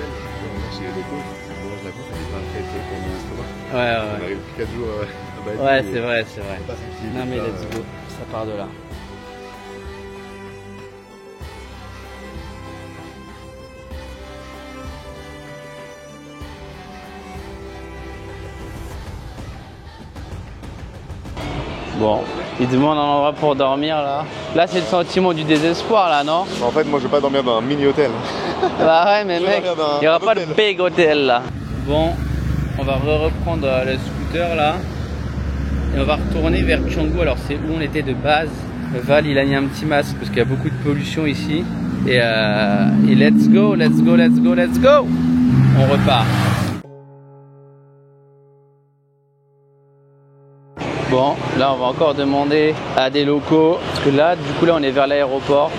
Chez les locaux, on mange la bouffe, elle est pas faite pour mon estomac. Ouais. On arrive plus 4 jours à Bali. Ouais, c'est vrai. Non, mais let's go, ça part de là. Bon, il demande un endroit pour dormir là. Là, c'est le sentiment du désespoir là, non? En fait, moi je veux pas dormir dans un mini hôtel. Bah ouais, mais mec, il n'y aura pas de big hôtel là. Bon, on va reprendre le scooter là. Et on va retourner vers Canggu. Alors, c'est où on était de base. Val, il a mis un petit masque parce qu'il y a beaucoup de pollution ici. Et let's go. On repart. Bon, là on va encore demander à des locaux, parce que là, du coup, là on est vers l'aéroport.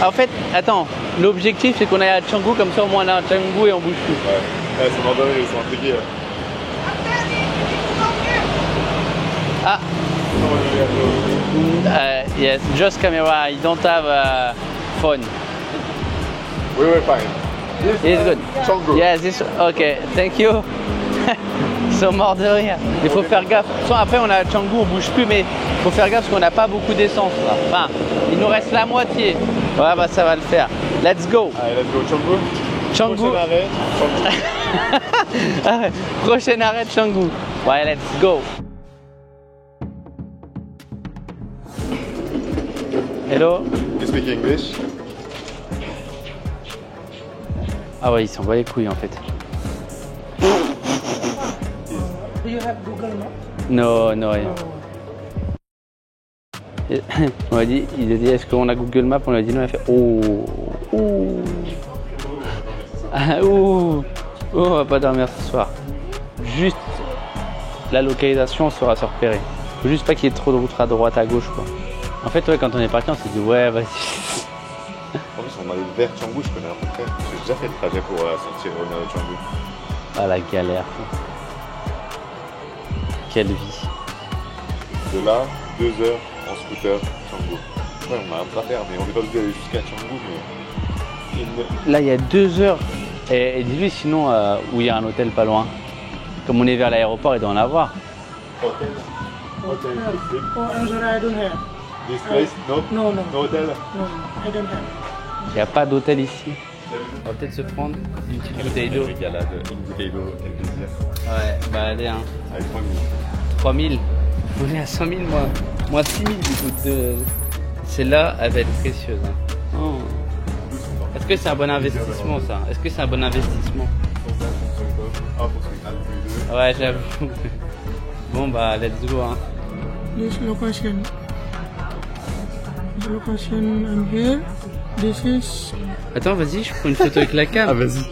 En fait, attends, l'objectif c'est qu'on aille à Canggu, comme ça au moins on est à Canggu et on bouge plus. Ouais, c'est mort de rire, ils sont intrigués. Ah yes, just camera, I don't have phone. Oui, fine. It's good. Canggu. Yes, ok, thank you. Ils sont morts de rire. Il faut faire gaffe. Après, on est à Canggu, on bouge plus, mais il faut faire gaffe parce qu'on n'a pas beaucoup d'essence là. Enfin, il nous reste la moitié. Ouais, bah ça va le faire. Let's go. Allez, let's go, Canggu. Prochain arrêt, Canggu. Prochain arrêt, Canggu. Ouais, let's go. Hello. You speak English? Ah ouais, il s'en bat les couilles en fait. Do you have Google Maps? Non, rien. On a dit, il a dit, est-ce qu'on a Google Maps? On a dit non, il a fait on va pas dormir ce soir. Juste la localisation, on saura se repérer. Faut juste pas qu'il y ait trop de routes à droite, à gauche quoi. En fait, ouais, quand on est parti, on s'est dit ouais, vas-y. En plus, on allait vers Canggu, je connais à peu près. J'ai déjà fait le trajet pour sortir et revenir de Canggu. Ah la galère. Quelle vie. De là, 2 heures en scooter, Canggu. Ouais, on a un peu à faire, mais on est pas obligé d'aller jusqu'à Canggu, mais... Là, il y a 2 heures. Et dis-lui sinon où il y a un hôtel pas loin. Comme on est vers l'aéroport, il doit en avoir. Hôtel. Hôtel. Oh, I'm sorry, I don't have. This place? No? No. No hotel? No, I don't have. Il n'y a pas d'hôtel ici. On va peut-être se prendre une petite bouteille d'eau. Une bouteille d'eau, quel plaisir. Ouais, bah allez hein. Avec 3000. 3000. On est à 100 000, moi 6 000 du coup. Celle-là, elle va être précieuse. Hein. Oh. Est-ce que c'est un bon investissement ça? Est-ce que c'est un bon investissement? Ouais, j'avoue. Bon bah, let's go hein. This location. This location, I'm here. This is... Attends, vas-y, je prends une photo avec la cam. Ah, vas-y.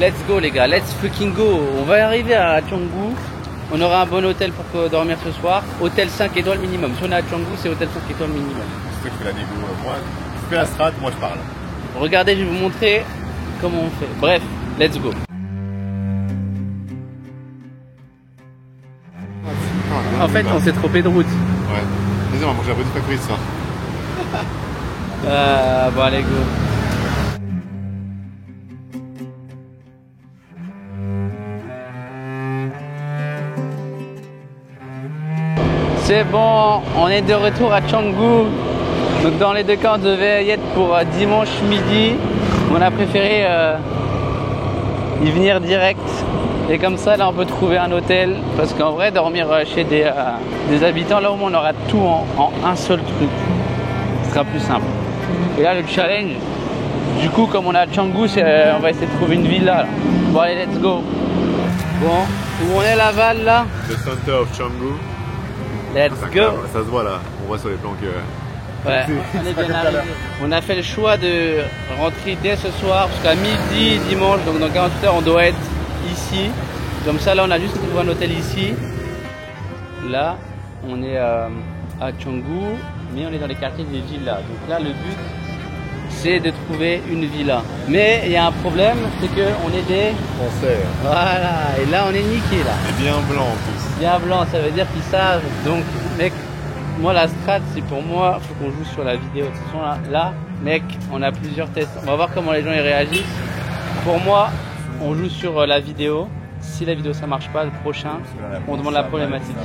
Let's go les gars, let's fucking go. On va arriver à Canggu. On aura un bon hôtel pour dormir ce soir. Hôtel 5 étoiles minimum. Si on est à Canggu, c'est hôtel 5 étoiles minimum. C'est toi qui fais la négo. Moi, je fais la strat, moi je parle. Regardez, je vais vous montrer comment on fait. Bref, let's go. En fait, on s'est trompé de route. Ouais. Vas-y, on va manger un peu de factory ça. Bon, allez, go. C'est bon, on est de retour à Canggu. Donc dans les deux cas, on devait y être pour dimanche midi. On a préféré y venir direct. Et comme ça, là, on peut trouver un hôtel. Parce qu'en vrai, dormir chez des habitants, là, au moins, on aura tout en un seul truc. Ce sera plus simple. Et là, le challenge, du coup, comme on est à Canggu, on va essayer de trouver une villa. Là. Bon, allez, let's go. Bon, où on est, Laval, là? The center of Canggu. Let's go. Ça se voit là, on voit sur les plans que... Ouais, on est bien arrivé. On a fait le choix de rentrer dès ce soir, jusqu'à midi, dimanche, donc dans 48 heures, on doit être ici. Comme ça, là, on a juste trouvé un hôtel ici. Là, on est à Canggu, mais on est dans les quartiers des villas. Donc là, le but, c'est de trouver une villa. Mais il y a un problème, c'est qu'on est des Français. Voilà, et là, on est niqué là. Et bien blanc en plus. Bien blanc, ça veut dire qu'ils savent. Donc, mec, moi, la strat, c'est pour moi, faut qu'on joue sur la vidéo. De toute façon, là, mec, on a plusieurs tests. On va voir comment les gens y réagissent. Pour moi, on joue sur la vidéo. Si la vidéo ça marche pas, le prochain, on demande la problématique.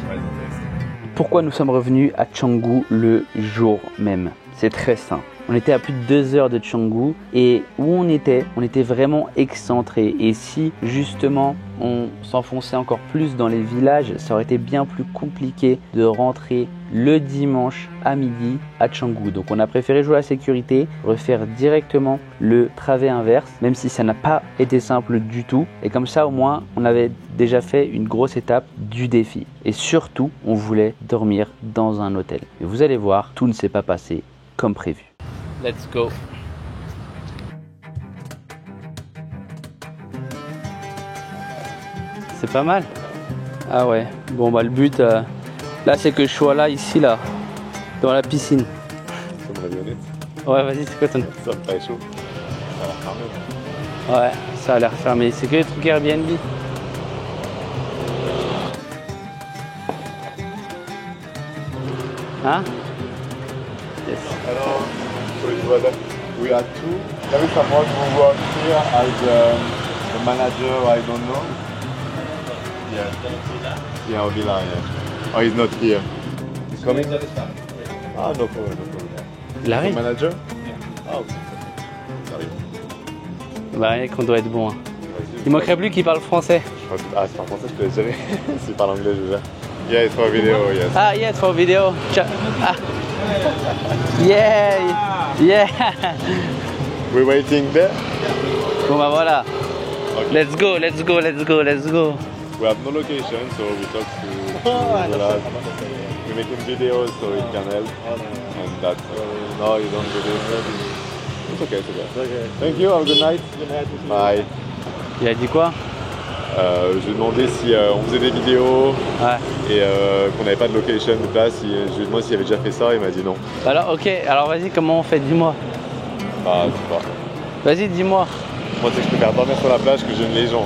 Pourquoi nous sommes revenus à Canggu le jour même? C'est très simple. On était à plus de 2 heures de Canggu et où on était vraiment excentré. Et si justement on s'enfonçait encore plus dans les villages, ça aurait été bien plus compliqué de rentrer le dimanche à midi à Canggu. Donc on a préféré jouer à la sécurité, refaire directement le trajet inverse, même si ça n'a pas été simple du tout. Et comme ça au moins on avait déjà fait une grosse étape du défi. Et surtout on voulait dormir dans un hôtel. Et vous allez voir, tout ne s'est pas passé comme prévu. Let's go. C'est pas mal. Ah ouais. Bon bah le but là c'est que je sois là, ici là, dans la piscine. Comme marionnette. Ouais vas-y, c'est quoi ton... Ça me paraît chaud. Ça a l'air fermé. Ouais, ça a l'air fermé. C'est que les trucs Airbnb. Hein? Yes. Alors, we are two. There is someone who works here as the manager, I don't know. Yeah, au villa, yeah. Oh, he's not here. He's coming? Ah, no problem, no problem. Il arrive? The manager? Ah, ok. Sorry. Bah, rien qu'on doit être bon. Hein. Il manquerait plus qu'il parle français. Ah, c'est pas français, je te l'ai déjà vu. S'il parle anglais, je vais. Yeah, it's for video, yes. Ah, yeah, it's for video. Ah. Yeah, yeah. We're waiting there. Bon bah voilà. Okay. Let's go, let's go, let's go, let's go. We have no location, so we talk to Nicolas. We're making videos so it can help. And that's no, you don't do this. It's okay, it's okay. Thank you, have a good night. Bye. Il a dit quoi? Je lui ai demandé si on faisait des vidéos et qu'on n'avait pas de location de place. Je lui ai demandé s'il avait déjà fait ça, il m'a dit non. Alors ok, alors vas-y, comment on fait? Dis-moi. Bah, je sais pas. Vas-y, dis-moi. Moi, c'est que je préfère dormir sur la plage que gêne les gens.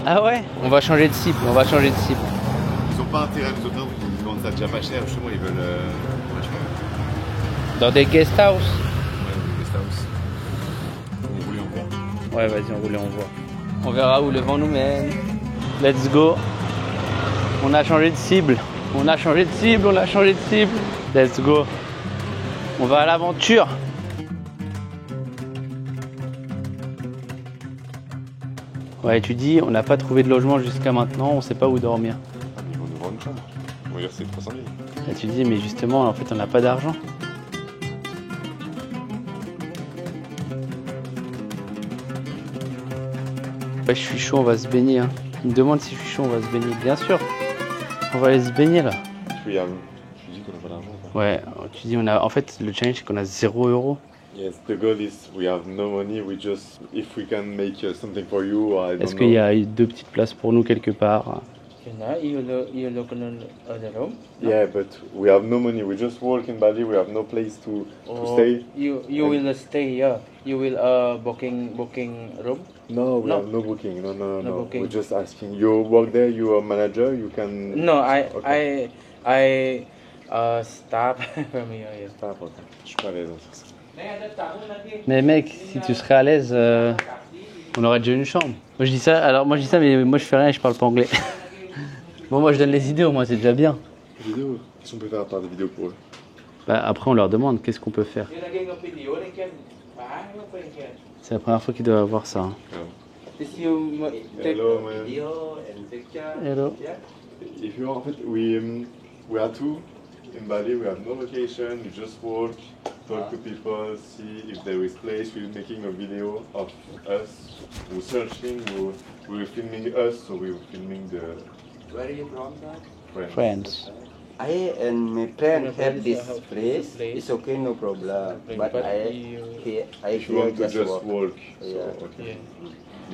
Ah ouais? On va changer de cible, on va changer de cible. Ils ont pas intérêt à nous autres, ils vendent ça déjà pas cher, justement, ils veulent... Dans des guest house? Ouais, des guest house. On roule et on voit. Ouais, vas-y, on roule et on voit. On verra où le vent nous mène. Let's go. On a changé de cible. On a changé de cible, on a changé de cible. Let's go. On va à l'aventure. Ouais, tu dis, on n'a pas trouvé de logement jusqu'à maintenant, on sait pas où dormir. Ah, mais ils vont nous vendre une chambre. On va dire c'est 300 000. Et tu dis, mais justement, en fait, on n'a pas d'argent. Ouais, je suis chaud, on va se baigner. Hein. Il me demande si je suis chaud, on va se baigner. Bien sûr, on va aller se baigner là. Tu dis qu'on n'a pas d'argent. Ouais, tu dis, on a. En fait, le challenge, c'est qu'on a 0 €. Yes, the goal is we have no money, we just, if we can make something for you, I don't know. Est-ce qu'il y a 2 petites places pour nous quelque part? Tonight you look in the room. No? Yeah, but we have no money. We just work in Bali. We have no place to stay. You will stay here. You will booking room. No, we have no booking. No. Booking. We're just asking. You work there. You are manager. You can. No, I stop from here. Stop. Ok. Je suis pas à l'aise dans ça. Mais mec, si tu serais à l'aise, on aurait déjà une chambre. Moi je dis ça, mais moi je fais rien et je parle pas anglais. Bon, moi je donne les idées, au moins c'est déjà bien. Vidéo. Qu'est-ce qu'on peut faire à part des vidéos pour eux? Bah, après on leur demande qu'est-ce qu'on peut faire. C'est la première fois qu'ils doivent voir ça. Hein. Hello, man. Hello. If you want, we are two in Bali. We have no location. We just work, talk to people, see if there is place. We're making a video of us. We're searching. We're filming us, so we're filming the. Where are you from, sir? France. I and my friend have this place. It's okay, no problem. But I if you want to just work. Yeah. So, okay.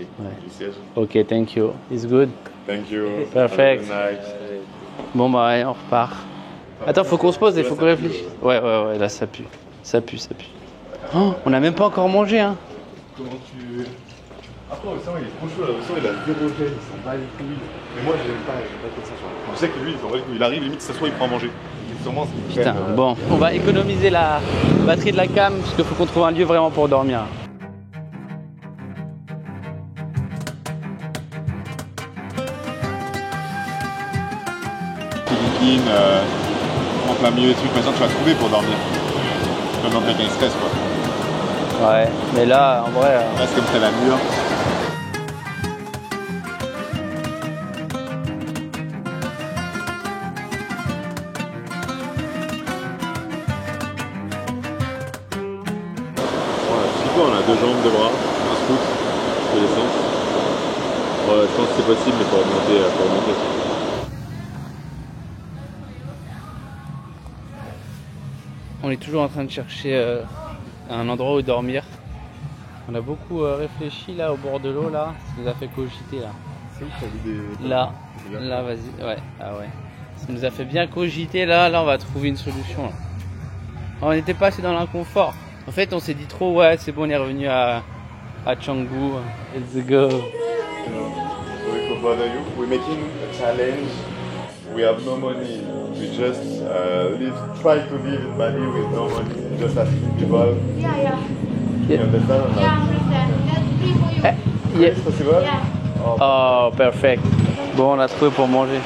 Ouais. Ok, thank you. It's good. Thank you. Perfect. Have a good night. Bon bah ouais, on repart. Attends, faut qu'on se pose et faut qu'on réfléchisse. Ouais, là ça pue. Ça pue. Oh, on n'a même pas encore mangé, hein. Comment tu... Après, le sang il est trop chaud là, le sang il a zéro gel, il sent pas les couilles. Mais moi j'aime pas comme ça. Je sais que lui, il arrive, limite, il s'assoit, il prend à manger. Putain, bon, on va économiser la batterie de la cam parce qu'il faut qu'on trouve un lieu vraiment pour dormir. Philippines, en plein milieu des trucs, maintenant tu vas trouver pour dormir. Comme dans quelqu'un stress quoi. Ouais, mais là en vrai. Là c'est comme si t'allais à New York. On a 2 jambes, 2 bras, un scoot, de l'essence. Ouais, je pense que c'est possible, mais pour remonter. On est toujours en train de chercher un endroit où dormir. On a beaucoup réfléchi là au bord de l'eau là, ça nous a fait cogiter là. C'est où que t'as vu des... Là, vas-y, ouais, ah ouais. Ça nous a fait bien cogiter là on va trouver une solution là. On n'était pas assez dans l'inconfort. En fait, on s'est dit trop, ouais, c'est bon, on est revenu à Canggu. Let's go. Sorry to bother you. We're making a challenge. We have no money. We just try to live in Bali with no money. Just asking people. Yeah. You understand or not? Yeah, I understand. Yes. Possible? Yeah. Oh, perfect. Bon, on a trouvé pour manger.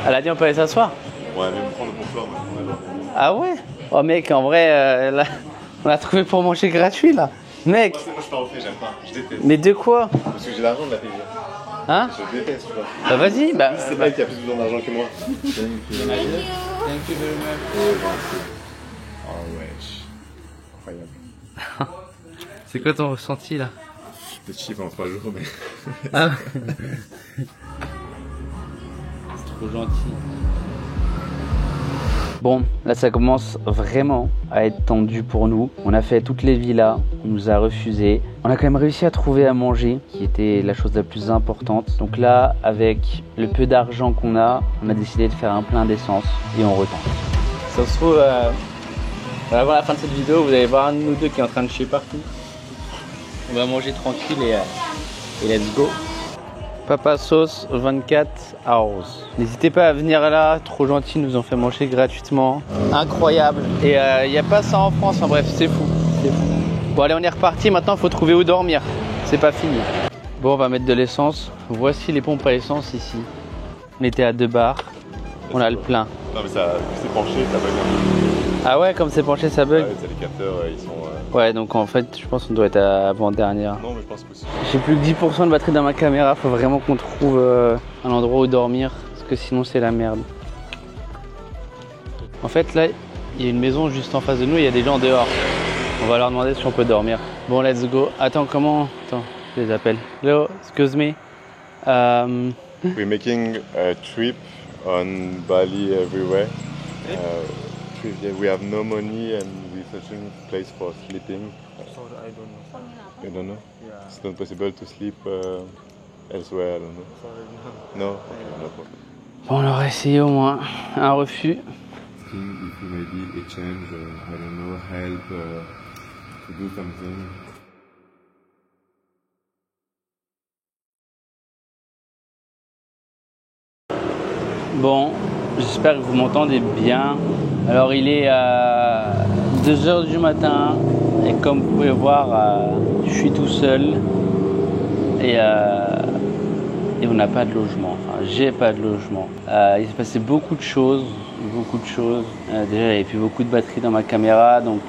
Elle a dit on peut aller s'asseoir? Ouais, mais me prendre pour toi, moi. Ah ouais? Oh mec, en vrai, là... On a trouvé pour manger gratuit là. Mec. Moi je t'en fais, j'aime pas. Je déteste. Mais de quoi? Parce que j'ai l'argent de la payer. Hein? Je déteste, tu vois. Bah vas-y, bah. C'est le mec qui a plus besoin d'argent que moi. Thank you. Thank you very much. Oh wesh. Incroyable. C'est quoi ton ressenti là? J'étais cheap en 3 jours, mais. Ah. C'est trop gentil. Bon, là ça commence vraiment à être tendu pour nous. On a fait toutes les villas, on nous a refusé. On a quand même réussi à trouver à manger, qui était la chose la plus importante. Donc là, avec le peu d'argent qu'on a, on a décidé de faire un plein d'essence et on retente. Ça se trouve, avant la fin de cette vidéo, vous allez voir un de nous deux qui est en train de chier partout. On va manger tranquille et let's go. Papa Sauce 24 hours. N'hésitez pas à venir là, trop gentil, nous ont fait manger gratuitement. Incroyable. Et il n'y a pas ça en France, enfin bref, c'est fou. Bon allez, on est reparti, maintenant il faut trouver où dormir. C'est pas fini. Bon, on va mettre de l'essence. Voici les pompes à essence ici. On était à 2 bars, on a le plein. Non mais ça, c'est penché, ça bug un peu. Ah ouais, comme c'est penché, ça bug? Ouais, les capteurs, ils sont... Ouais, donc en fait, je pense qu'on doit être à avant-dernière. Non, mais je pense possible. J'ai plus que 10% de batterie dans ma caméra, faut vraiment qu'on trouve un endroit où dormir, parce que sinon c'est la merde. En fait, là, il y a une maison juste en face de nous, il y a des gens dehors. On va leur demander si on peut dormir. Bon, let's go. Attends, comment... Attends, je les appelle. Hello, excuse me. We're making a trip on Bali everywhere. We have no money and we're searching a place for sleeping. So I don't know. You don't know? Yeah. It's not possible to sleep elsewhere, I don't know. No? Okay, no problem. Bon, on aurait essayé au moins un refus. If you maybe exchange, I don't know, help to do something. Bon, j'espère que vous m'entendez bien. Alors il est à 2h du matin et comme vous pouvez voir, je suis tout seul et on n'a pas de logement. Enfin, j'ai pas de logement. Il s'est passé beaucoup de choses. Déjà, il n'y avait plus beaucoup de batterie dans ma caméra, donc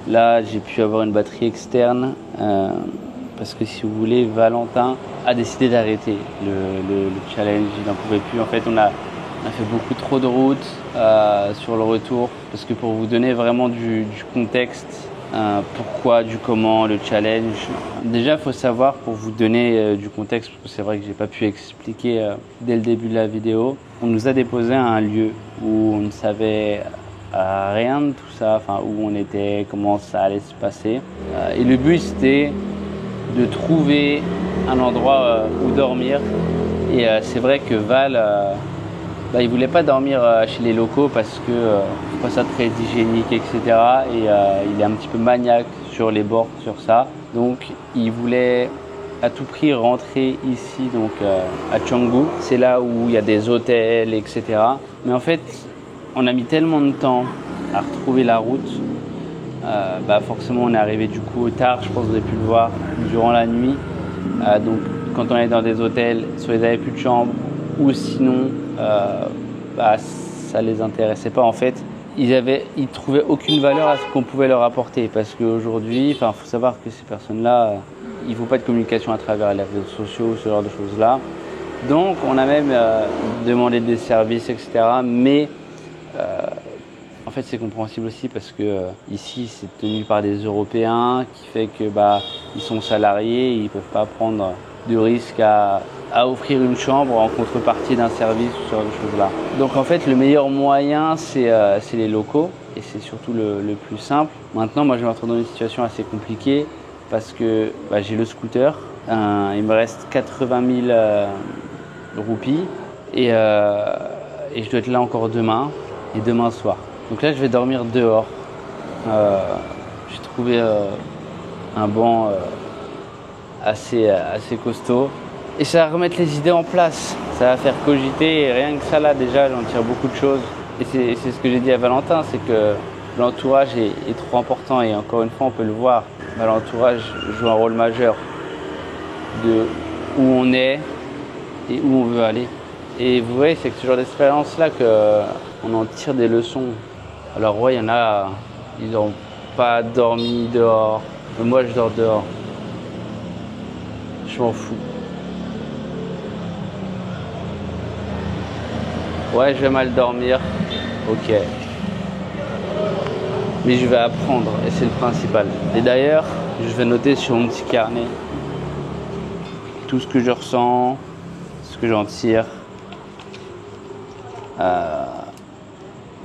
là, j'ai pu avoir une batterie externe parce que si vous voulez, Valentin a décidé d'arrêter le challenge. Il n'en pouvait plus. En fait, on a fait beaucoup trop de routes sur le retour parce que pour vous donner vraiment du contexte, pourquoi, du comment, le challenge. Déjà, il faut savoir pour vous donner du contexte, parce que c'est vrai que j'ai pas pu expliquer dès le début de la vidéo. On nous a déposé à un lieu où on ne savait rien de tout ça, enfin où on était, comment ça allait se passer. Et le but c'était de trouver un endroit où dormir. Et c'est vrai que Val, il voulait pas dormir chez les locaux parce que c'est pas ça très hygiénique, etc. Et il est un petit peu maniaque sur les bords, sur ça. Donc il voulait à tout prix rentrer ici, donc à Canggu. C'est là où il y a des hôtels, etc. Mais en fait, on a mis tellement de temps à retrouver la route. Forcément, on est arrivé du coup tard, je pense que vous avez pu le voir, durant la nuit. Donc quand on est dans des hôtels, soit ils n'avaient plus de chambre, ou sinon ça les intéressait pas en fait. Ils trouvaient aucune valeur à ce qu'on pouvait leur apporter parce qu'aujourd'hui, il faut savoir que ces personnes-là, il ne faut pas de communication à travers les réseaux sociaux, ce genre de choses-là. Donc on a même demandé des services, etc. Mais en fait c'est compréhensible aussi parce que ici c'est tenu par des Européens qui fait que ils sont salariés, ils ne peuvent pas prendre de risque à offrir une chambre en contrepartie d'un service ou ce genre de choses-là. Donc en fait le meilleur moyen c'est les locaux et c'est surtout le plus simple. Maintenant moi je me retrouve dans une situation assez compliquée parce que j'ai le scooter, il me reste 80 000 roupies et je dois être là encore demain et demain soir. Donc là je vais dormir dehors. J'ai trouvé un banc assez costaud. Et ça va remettre les idées en place, ça va faire cogiter et rien que ça là déjà j'en tire beaucoup de choses. Et c'est ce que j'ai dit à Valentin, c'est que l'entourage est trop important et encore une fois on peut le voir. L'entourage joue un rôle majeur de où on est et où on veut aller. Et vous voyez, c'est que ce genre d'expérience là qu'on en tire des leçons. Alors ouais, il y en a, ils n'ont pas dormi dehors, mais moi je dors dehors. Je m'en fous. Ouais, je vais mal dormir, ok. Mais je vais apprendre et c'est le principal. Et d'ailleurs, je vais noter sur mon petit carnet tout ce que je ressens, ce que j'en tire.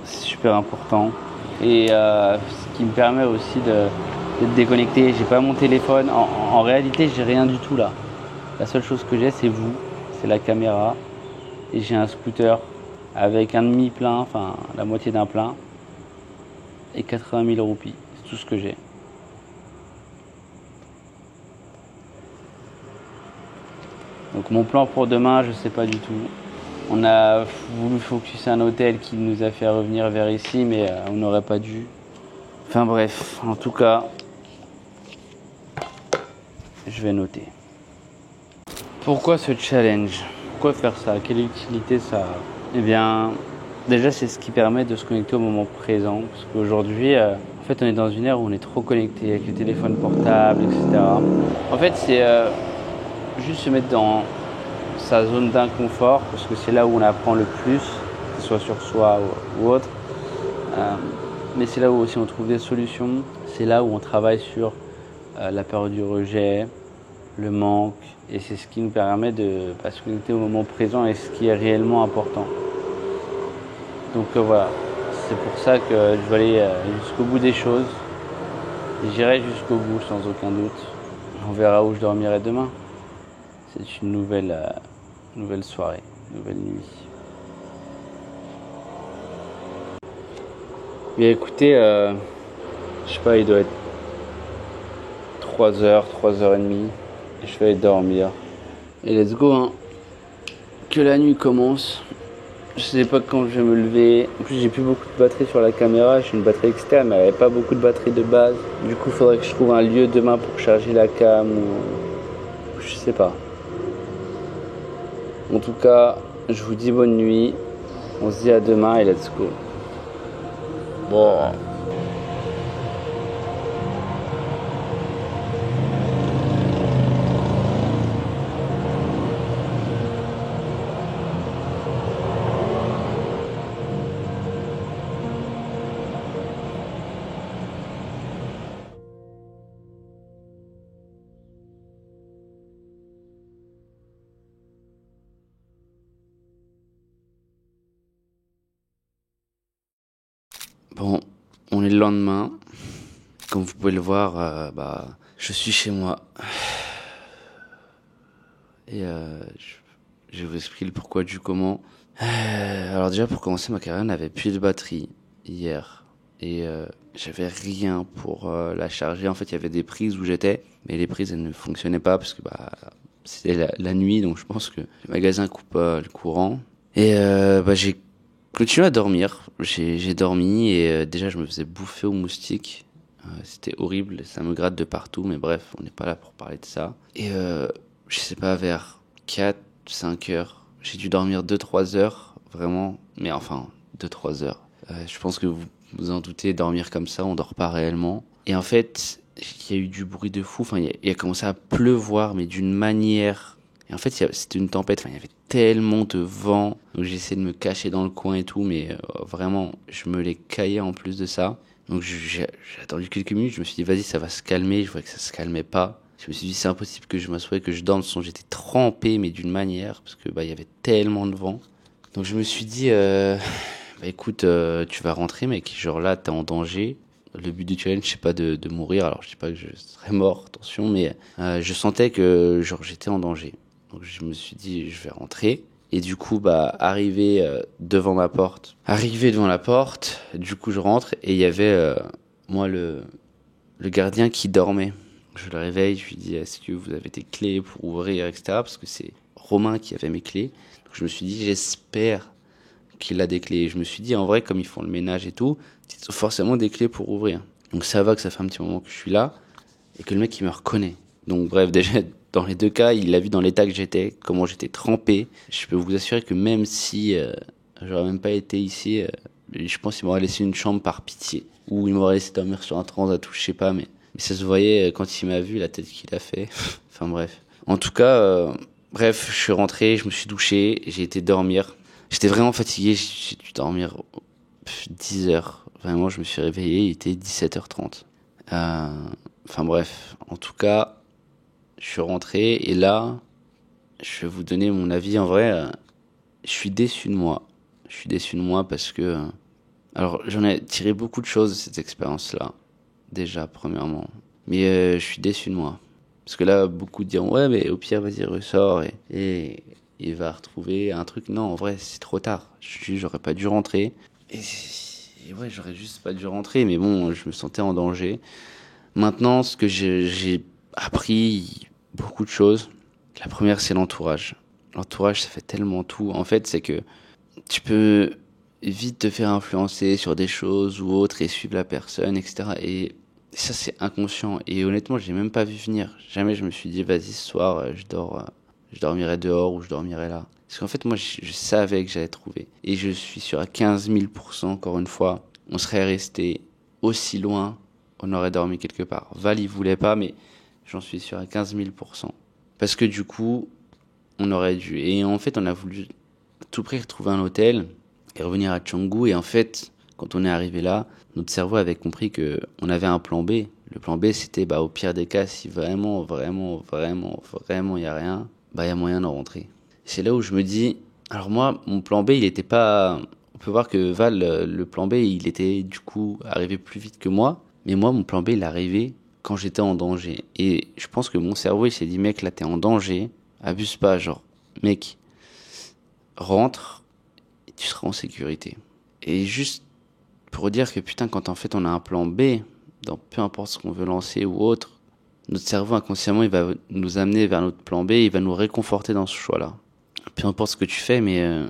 C'est super important. Et ce qui me permet aussi d'être déconnecté. J'ai pas mon téléphone. En réalité, j'ai rien du tout là. La seule chose que j'ai, c'est vous, c'est la caméra. Et j'ai un scooter avec un demi-plein, enfin la moitié d'un plein, et 80 000 roupies. C'est tout ce que j'ai. Donc mon plan pour demain, je sais pas du tout. On a voulu focuser un hôtel qui nous a fait revenir vers ici, mais on n'aurait pas dû. Enfin bref, en tout cas, je vais noter. Pourquoi ce challenge? Pourquoi faire ça? Quelle utilité ça a? Eh bien, déjà c'est ce qui permet de se connecter au moment présent. Parce qu'aujourd'hui, en fait, on est dans une ère où on est trop connecté avec les téléphones portables, etc. En fait, c'est juste se mettre dans sa zone d'inconfort, parce que c'est là où on apprend le plus, que ce soit sur soi ou autre. Mais c'est là où aussi on trouve des solutions. C'est là où on travaille sur la peur du rejet, le manque. Et c'est ce qui nous permet de se connecter au moment présent et ce qui est réellement important. Donc voilà, c'est pour ça que je vais aller jusqu'au bout des choses. J'irai jusqu'au bout sans aucun doute. On verra où je dormirai demain. C'est une nouvelle soirée, nouvelle nuit. Mais écoutez, je sais pas, il doit être 3h, 3h30. Et je vais aller dormir. Et let's go, hein. Que la nuit commence. Je sais pas quand je vais me lever. En plus, j'ai plus beaucoup de batterie sur la caméra. J'ai une batterie externe, mais elle avait pas beaucoup de batterie de base. Du coup, il faudrait que je trouve un lieu demain pour charger la cam ou je sais pas. En tout cas, je vous dis bonne nuit. On se dit à demain et let's go. Bon. Bon, on est le lendemain. Comme vous pouvez le voir, je suis chez moi. Et je vous explique le pourquoi du comment. Alors déjà, pour commencer, ma caméra n'avait plus de batterie hier. Et j'avais rien pour la charger. En fait, il y avait des prises où j'étais, mais les prises, elles ne fonctionnaient pas parce que c'était la nuit. Donc je pense que le magasin coupe le courant. Et j'ai continué à dormir. J'ai dormi et déjà je me faisais bouffer aux moustiques. C'était horrible, ça me gratte de partout, mais bref, on n'est pas là pour parler de ça. Et je sais pas, vers 4, 5 heures, j'ai dû dormir 2-3 heures, vraiment, mais enfin, 2-3 heures. Je pense que vous vous en doutez, dormir comme ça, on dort pas réellement. Et en fait, il y a eu du bruit de fou, il a commencé à pleuvoir, mais d'une manière... Et en fait, c'était une tempête, il y avait tellement de vent, donc j'ai essayé de me cacher dans le coin et tout, mais vraiment, je me les caillais en plus de ça. Donc j'ai attendu quelques minutes, je me suis dit vas-y, ça va se calmer, je voyais que ça se calmait pas. Je me suis dit c'est impossible que je m'assoie, que je dorme, sinon j'étais trempé, mais d'une manière, parce que il y avait tellement de vent. Donc je me suis dit, écoute, tu vas rentrer mec, genre là t'es en danger. Le but du challenge c'est pas de mourir, alors je dis pas que je serais mort, attention, mais je sentais que genre j'étais en danger. Donc je me suis dit je vais rentrer. Et du coup, arrivé devant la porte, du coup je rentre et il y avait moi le gardien qui dormait. Je le réveille, je lui dis est-ce que vous avez des clés pour ouvrir, etc. Parce que c'est Romain qui avait mes clés. Donc je me suis dit j'espère qu'il a des clés. Et je me suis dit en vrai comme ils font le ménage et tout, ils ont forcément des clés pour ouvrir. Donc ça va que ça fait un petit moment que je suis là et que le mec il me reconnaît. Donc bref, déjà dans les deux cas, il l'a vu dans l'état que j'étais, comment j'étais trempé. Je peux vous assurer que même si j'aurais même pas été ici, je pense qu'il m'aurait laissé une chambre par pitié. Ou il m'aurait laissé dormir sur un transat ou je sais pas, mais ça se voyait quand il m'a vu, la tête qu'il a fait. Enfin bref. En tout cas, bref, je suis rentré, je me suis douché, j'ai été dormir. J'étais vraiment fatigué, j'ai dû dormir 10 heures. Vraiment, je me suis réveillé, il était 17h30. Enfin bref, en tout cas... Je suis rentré et là, je vais vous donner mon avis. En vrai, je suis déçu de moi. Je suis déçu de moi parce que... alors, j'en ai tiré beaucoup de choses de cette expérience-là. Déjà, premièrement. Mais je suis déçu de moi. Parce que là, beaucoup diront, ouais, mais au pire, vas-y, ressort et il va retrouver un truc. Non, en vrai, c'est trop tard. J'aurais pas dû rentrer. Et ouais, j'aurais juste pas dû rentrer. Mais bon, je me sentais en danger. Maintenant, ce que j'ai appris... beaucoup de choses. La première, c'est l'entourage. L'entourage, ça fait tellement tout. En fait, c'est que tu peux vite te faire influencer sur des choses ou autres et suivre la personne, etc. Et ça, c'est inconscient. Et honnêtement, je l'ai même pas vu venir. Jamais je me suis dit, vas-y, ce soir, je dormirai dehors ou je dormirai là. Parce qu'en fait, moi, je savais que j'allais trouver. Et je suis sûr à 15 000%, encore une fois, on serait resté aussi loin, on aurait dormi quelque part. Val, il voulait pas, mais j'en suis sûr à 15 000%. Parce que du coup, on aurait dû. Et en fait, on a voulu à tout prix retrouver un hôtel et revenir à Canggu. Et en fait, quand on est arrivé là, notre cerveau avait compris qu'on avait un plan B. Le plan B, c'était au pire des cas, si vraiment, il n'y a rien, il y a moyen d'en rentrer. C'est là où je me dis, alors moi, mon plan B, il était pas... On peut voir que Val, le plan B, il était du coup arrivé plus vite que moi. Mais moi, mon plan B, il est arrivé quand j'étais en danger. Et je pense que mon cerveau, il s'est dit, mec, là, t'es en danger. Abuse pas, genre, mec, rentre et tu seras en sécurité. Et juste pour dire que putain, quand en fait on a un plan B, dans peu importe ce qu'on veut lancer ou autre, notre cerveau inconsciemment il va nous amener vers notre plan B, il va nous réconforter dans ce choix-là. Peu importe ce que tu fais, mais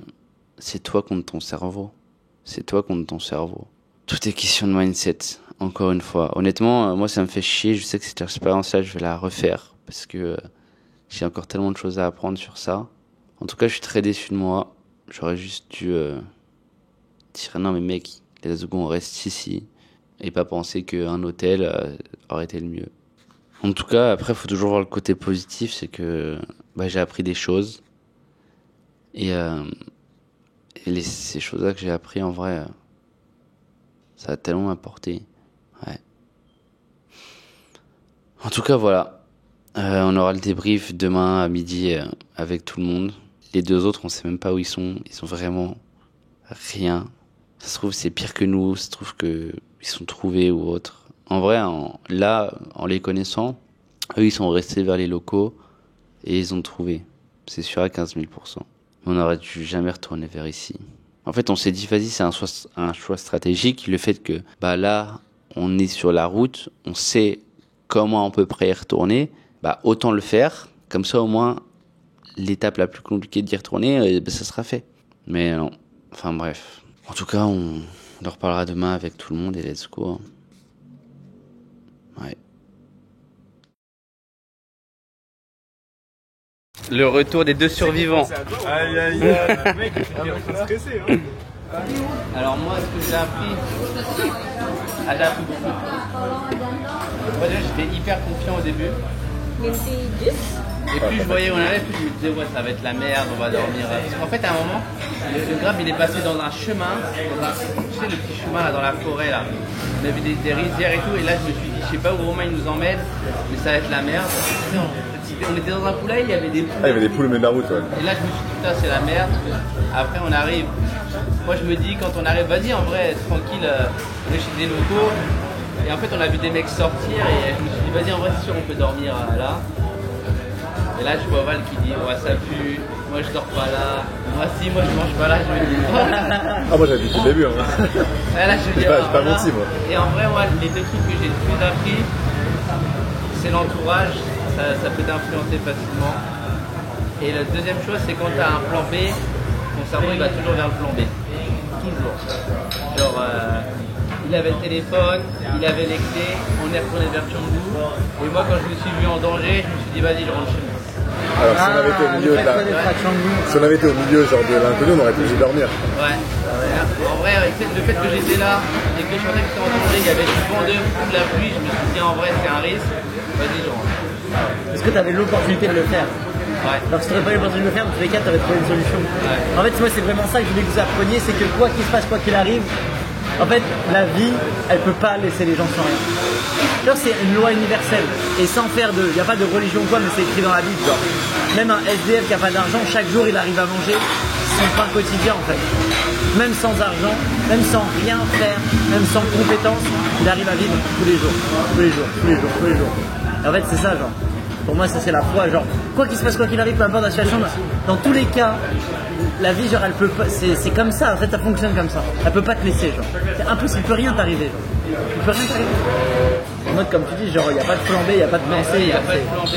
c'est toi contre ton cerveau. C'est toi contre ton cerveau. Tout est question de mindset, encore une fois. Honnêtement, moi ça me fait chier, je sais que cette expérience-là je vais la refaire, parce que j'ai encore tellement de choses à apprendre sur ça. En tout cas, je suis très déçu de moi. J'aurais juste dû dire non mais mec, let's go, on reste ici. Et pas penser qu'un hôtel aurait été le mieux. En tout cas, après, il faut toujours voir le côté positif, c'est que j'ai appris des choses. Et ces choses-là que j'ai appris, en vrai, ça a tellement apporté. Ouais. En tout cas, voilà. On aura le débrief demain à midi avec tout le monde. Les deux autres, on sait même pas où ils sont. Ils sont vraiment rien. Ça se trouve, c'est pire que nous. Ça se trouve qu'ils sont trouvés ou autre. En vrai, en les connaissant, eux, ils sont restés vers les locaux et ils ont trouvé. C'est sûr à 15 000%. On n'aurait dû jamais retourner vers ici. En fait, on s'est dit, vas-y, c'est un choix stratégique. Le fait que, là, on est sur la route, on sait comment à peu près y retourner. Autant le faire, comme ça au moins l'étape la plus compliquée d'y retourner, ça sera fait. Mais non, enfin bref. En tout cas, on en reparlera demain avec tout le monde et let's go. Ouais. Le retour des deux survivants. Aïe aïe aïe, mec, il est stressé hein. Alors moi, ce que j'ai appris, j'ai appris beaucoup. Moi déjà, j'étais hyper confiant au début. Et plus je voyais où on allait, plus je me disais ouais ça va être la merde, on va dormir. Parce qu'en fait à un moment, le Grab il est passé dans un chemin, tu sais le petit chemin là dans la forêt là. On a vu des rizières et tout, et là je me suis dit je sais pas où Romain il nous emmène, mais ça va être la merde. On était dans un poulailler, il y avait des poules. Ah, il y avait des poules au milieu de la route, ouais. Et là je me suis dit putain c'est la merde. Après on arrive. Moi je me dis quand on arrive, vas-y en vrai tranquille, on est chez des locaux. Et en fait on a vu des mecs sortir et je me suis dit vas-y en vrai c'est sûr on peut dormir là. Et là je vois Val qui dit ouais ça pue, moi je dors pas là, moi si, moi je mange pas là, je me dis Ah moi j'avais dit au début hein. Et là je dis j'ai pas menti moi. Et en vrai moi les deux trucs que j'ai le plus appris, c'est l'entourage, ça peut t'influencer facilement. Et la deuxième chose c'est quand t'as un plan B, ton cerveau il va toujours vers le plan B. Toujours. Genre il avait le téléphone, il avait les clés, on est retourné vers Canggu. Et moi quand je me suis vu en danger, je me suis dit vas-y je rentre chez moi. Alors si on avait été au milieu si on avait été au milieu genre de l'inconnu, on aurait pu juste dormir. Ouais. En vrai, le fait que j'étais là et que je sentais que j'étais en danger, il y avait du vent de la pluie, je me suis dit en vrai c'est un risque, vas-y je rentre. Est-ce que tu avais l'opportunité de le faire? Ouais. Alors si tu n'aurais pas eu l'opportunité de le faire, dans tous les cas tu aurais trouvé une solution. Ouais. En fait moi c'est vraiment ça que je voulais que vous appreniez, c'est que quoi qu'il se passe, quoi qu'il arrive, en fait, la vie, elle peut pas laisser les gens sans rien. Genre, c'est une loi universelle. Et sans faire de... Il n'y a pas de religion ou quoi, mais c'est écrit dans la Bible. Genre, même un SDF qui n'a pas d'argent, chaque jour, il arrive à manger son pain quotidien, en fait. Même sans argent, même sans rien faire, même sans compétences, il arrive à vivre tous les jours. Tous les jours, tous les jours, tous les jours. Et en fait, c'est ça, genre. Pour moi, ça, c'est la foi. Genre, quoi qu'il se passe, quoi qu'il arrive, peu importe la situation, dans tous les cas, la vie, genre, elle peut pas. C'est comme ça, en fait, ça fonctionne comme ça. Elle peut pas te laisser, genre. C'est impossible, il peut rien t'arriver, genre. Il peut rien t'arriver. En mode, comme tu dis, genre, il n'y a pas de plan B, il n'y a pas de plan C. Il n'y a pas de plan B.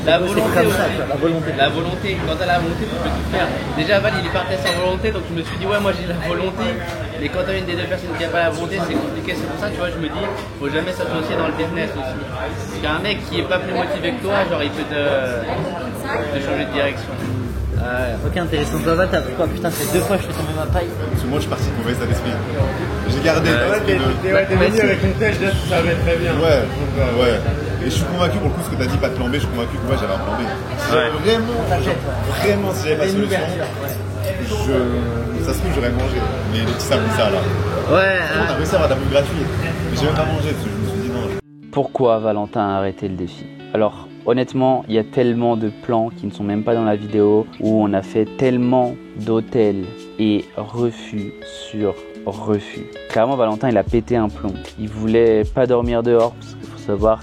La volonté comme aussi. ça, la volonté. La volonté. Quand t'as la volonté, tu peux tout faire. Déjà, Val, il est parti sans volonté, donc je me suis dit, ouais, moi j'ai la volonté. Mais quand t'as une des deux personnes qui n'a pas la volonté, c'est compliqué. C'est pour ça, tu vois, je me dis, faut jamais s'associer dans le business aussi. Parce qu'un mec qui est pas plus motivé que toi, genre, il peut te changer de direction. Ok, intéressant. Toi, t'as appris quoi? Putain, c'est 2 fois que je fais tomber ma paille. Parce que moi, je suis parti de mauvais état d'esprit. J'ai gardé t'es venu avec une tête, ça va très bien. Ouais. Et je suis convaincu, pour le coup, ce que t'as dit, pas de plan B, je suis convaincu que moi, j'avais un plan B. Vraiment, si j'avais pas de solution, ça se trouve, j'aurais mangé. Mais les petits sables, ça, là. Ouais. On a réussi à avoir de la bouffe gratuite. Mais j'ai même pas mangé, parce que je me suis dit non. Pourquoi Valentin a arrêté le défi? Alors, honnêtement, il y a tellement de plans qui ne sont même pas dans la vidéo, où on a fait tellement d'hôtels et refus sur refus. Clairement, Valentin, il a pété un plomb. Il voulait pas dormir dehors, parce qu'il faut savoir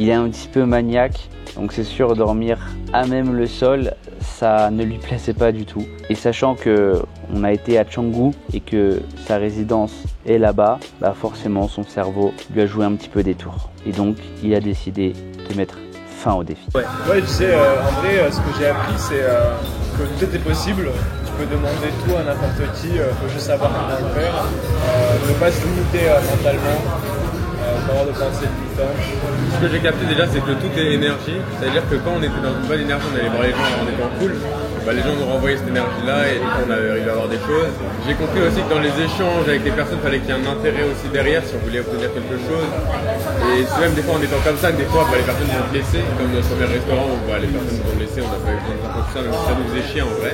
il est un petit peu maniaque. Donc c'est sûr, dormir à même le sol, ça ne lui plaisait pas du tout. Et sachant qu'on a été à Canggu et que sa résidence est là-bas, bah forcément son cerveau lui a joué un petit peu des tours. Et donc il a décidé de mettre fin au défi. Ouais, tu sais, en vrai, ce que j'ai appris, c'est que tout est possible. Tu peux demander tout à n'importe qui, faut juste savoir comment le faire. Ne pas se limiter mentalement, pas avoir de pensée limitante. Ce que j'ai capté déjà, c'est que tout est énergie. C'est-à-dire que quand on était dans une bonne énergie, on allait voir les gens en étant cool. Bah, les gens nous renvoyaient cette énergie-là et du coup on avait arrivé à avoir des choses. J'ai compris aussi que dans les échanges avec les personnes, il fallait qu'il y ait un intérêt aussi derrière si on voulait obtenir quelque chose. Et c'est même des fois en étant comme ça que des fois les personnes nous ont laissé, comme notre premier restaurant où les personnes nous ont laissé, on n'a pas eu le temps de faire ça, même si ça nous faisait chier en vrai.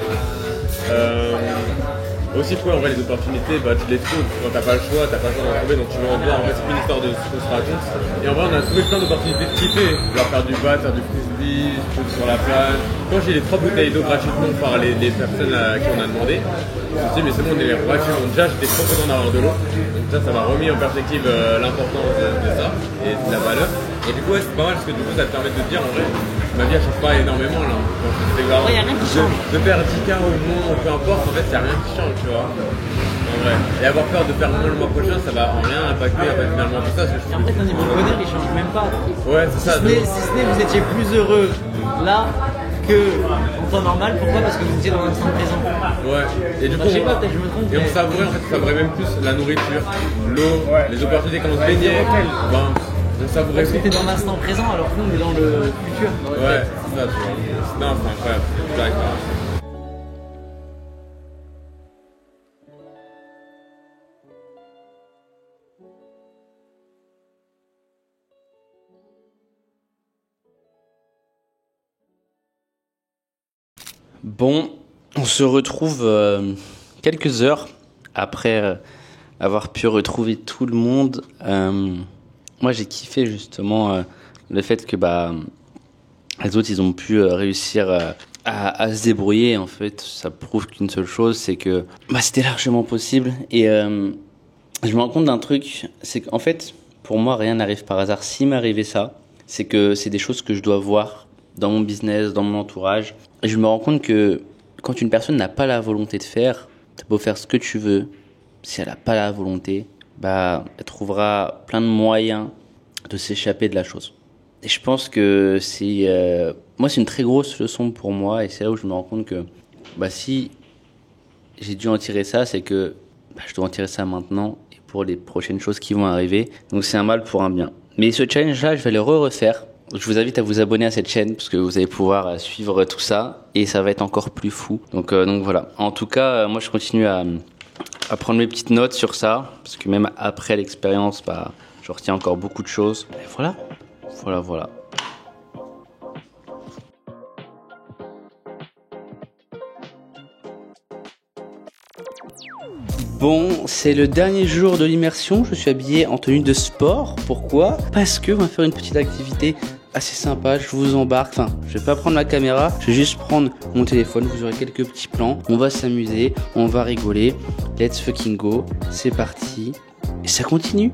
Aussi, en vrai, les opportunités, tu les trouves. Quand t'as pas le choix d'en trouver, donc tu veux en voir. En fait, c'est une histoire de ce qu'on se raconte. Et en vrai, on a trouvé plein d'opportunités de kiffer. Genre faire du bat, faire du frisbee, foot sur la plage. Quand j'ai les 3 bouteilles d'eau gratuitement par les personnes à qui on a demandé, je me suis dit, mais c'est bon, on est gratuitement. Déjà, j'étais trop content d'avoir de l'eau. Donc ça m'a remis en perspective l'importance de ça et de la valeur. Et du coup, ouais, c'est pas mal parce que du coup, ça te permet de te dire, en vrai, ma vie, elle change pas énormément là. Il n'y a rien qui change. De faire 10K au moins, peu importe, en fait, il n'y a rien qui change, tu vois. En vrai. Et avoir peur de faire moins le mois prochain, ça va en rien impacter finalement tout ça. En fait, ton niveau de bonheur, il change même pas. Ouais, c'est ça. Si ce n'est vous étiez plus heureux là qu'en temps normal, pourquoi? Parce que vous étiez dans l'instant présent. Ouais. Et du coup, je sais pas, peut-être je me trompe. Et on savourait, en fait, on savourait même plus la nourriture, l'eau, les opportunités quand on se baignait. On savourait. Parce que t'es dans l'instant présent alors que nous on est dans le futur. Ouais, c'est ça, tu vois. Non, c'est incroyable. J'arrive pas. Bon, on se retrouve quelques heures après avoir pu retrouver tout le monde. Moi, j'ai kiffé justement le fait que les autres, ils ont pu réussir à se débrouiller. En fait, ça prouve qu'une seule chose, c'est que c'était largement possible. Et je me rends compte d'un truc, c'est qu'en fait, pour moi, rien n'arrive par hasard. S'il m'arrivait ça, c'est que c'est des choses que je dois voir dans mon business, dans mon entourage. Et je me rends compte que quand une personne n'a pas la volonté de faire, t'as beau faire ce que tu veux, si elle n'a pas la volonté, elle trouvera plein de moyens de s'échapper de la chose. Et je pense que moi, c'est une très grosse leçon pour moi. Et c'est là où je me rends compte que si j'ai dû en tirer ça, c'est que je dois en tirer ça maintenant et pour les prochaines choses qui vont arriver. Donc c'est un mal pour un bien. Mais ce challenge-là, je vais le refaire. Je vous invite à vous abonner à cette chaîne parce que vous allez pouvoir suivre tout ça et ça va être encore plus fou. Donc voilà. En tout cas, moi je continue à prendre mes petites notes sur ça parce que même après l'expérience, je retiens encore beaucoup de choses. Et voilà. Bon, c'est le dernier jour de l'immersion, je suis habillé en tenue de sport. Pourquoi? Parce que on va faire une petite activité assez sympa, je vous embarque. Enfin, je vais pas prendre ma caméra, je vais juste prendre mon téléphone, vous aurez quelques petits plans. On va s'amuser, on va rigoler. Let's fucking go, c'est parti. Et ça continue.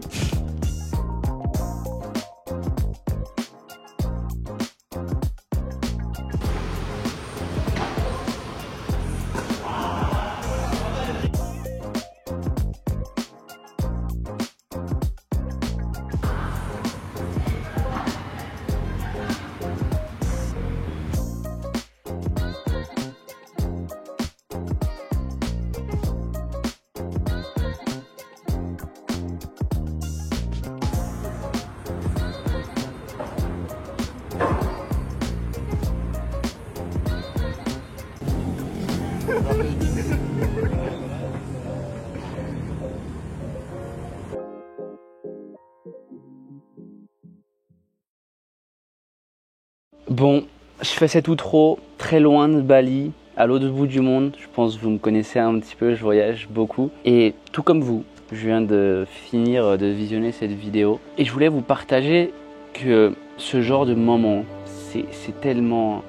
Bon, je fais cet outro très loin de Bali, à l'autre bout du monde. Je pense que vous me connaissez un petit peu, je voyage beaucoup. Et tout comme vous, je viens de finir de visionner cette vidéo. Et je voulais vous partager que ce genre de moment, c'est tellement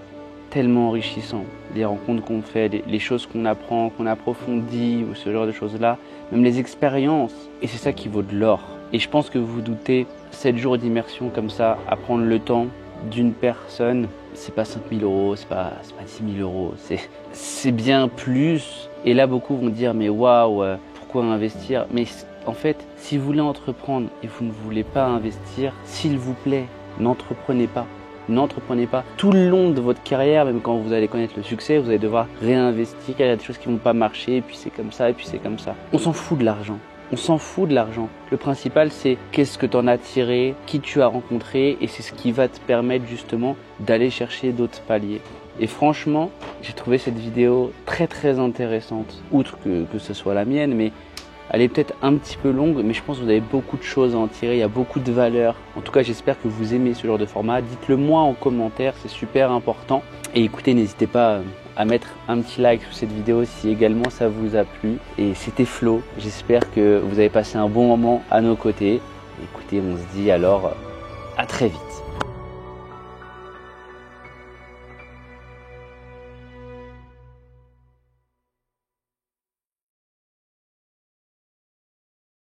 enrichissant. Les rencontres qu'on fait, les choses qu'on apprend, qu'on approfondit, ou ce genre de choses-là, même les expériences. Et c'est ça qui vaut de l'or. Et je pense que vous vous doutez 7 jours d'immersion comme ça, à prendre le temps d'une personne, c'est pas 5 000 euros, c'est pas 10 000 euros, c'est bien plus. Et là, beaucoup vont dire, mais waouh, pourquoi investir? Mais en fait, si vous voulez entreprendre et vous ne voulez pas investir, s'il vous plaît, n'entreprenez pas. N'entreprenez pas. Tout le long de votre carrière, même quand vous allez connaître le succès, vous allez devoir réinvestir, il y a des choses qui vont pas marcher, et puis c'est comme ça, et puis c'est comme ça. On s'en fout de l'argent. On s'en fout de l'argent. Le principal, c'est qu'est-ce que tu en as tiré, qui tu as rencontré, et c'est ce qui va te permettre justement d'aller chercher d'autres paliers. Et franchement, j'ai trouvé cette vidéo très très intéressante. Outre que ce soit la mienne, mais elle est peut-être un petit peu longue, mais je pense que vous avez beaucoup de choses à en tirer, il y a beaucoup de valeur. En tout cas, j'espère que vous aimez ce genre de format. Dites-le moi en commentaire, c'est super important. Et écoutez, n'hésitez pas à mettre un petit like sur cette vidéo si également ça vous a plu. Et c'était Flo, j'espère que vous avez passé un bon moment à nos côtés. Écoutez, on se dit alors à très vite.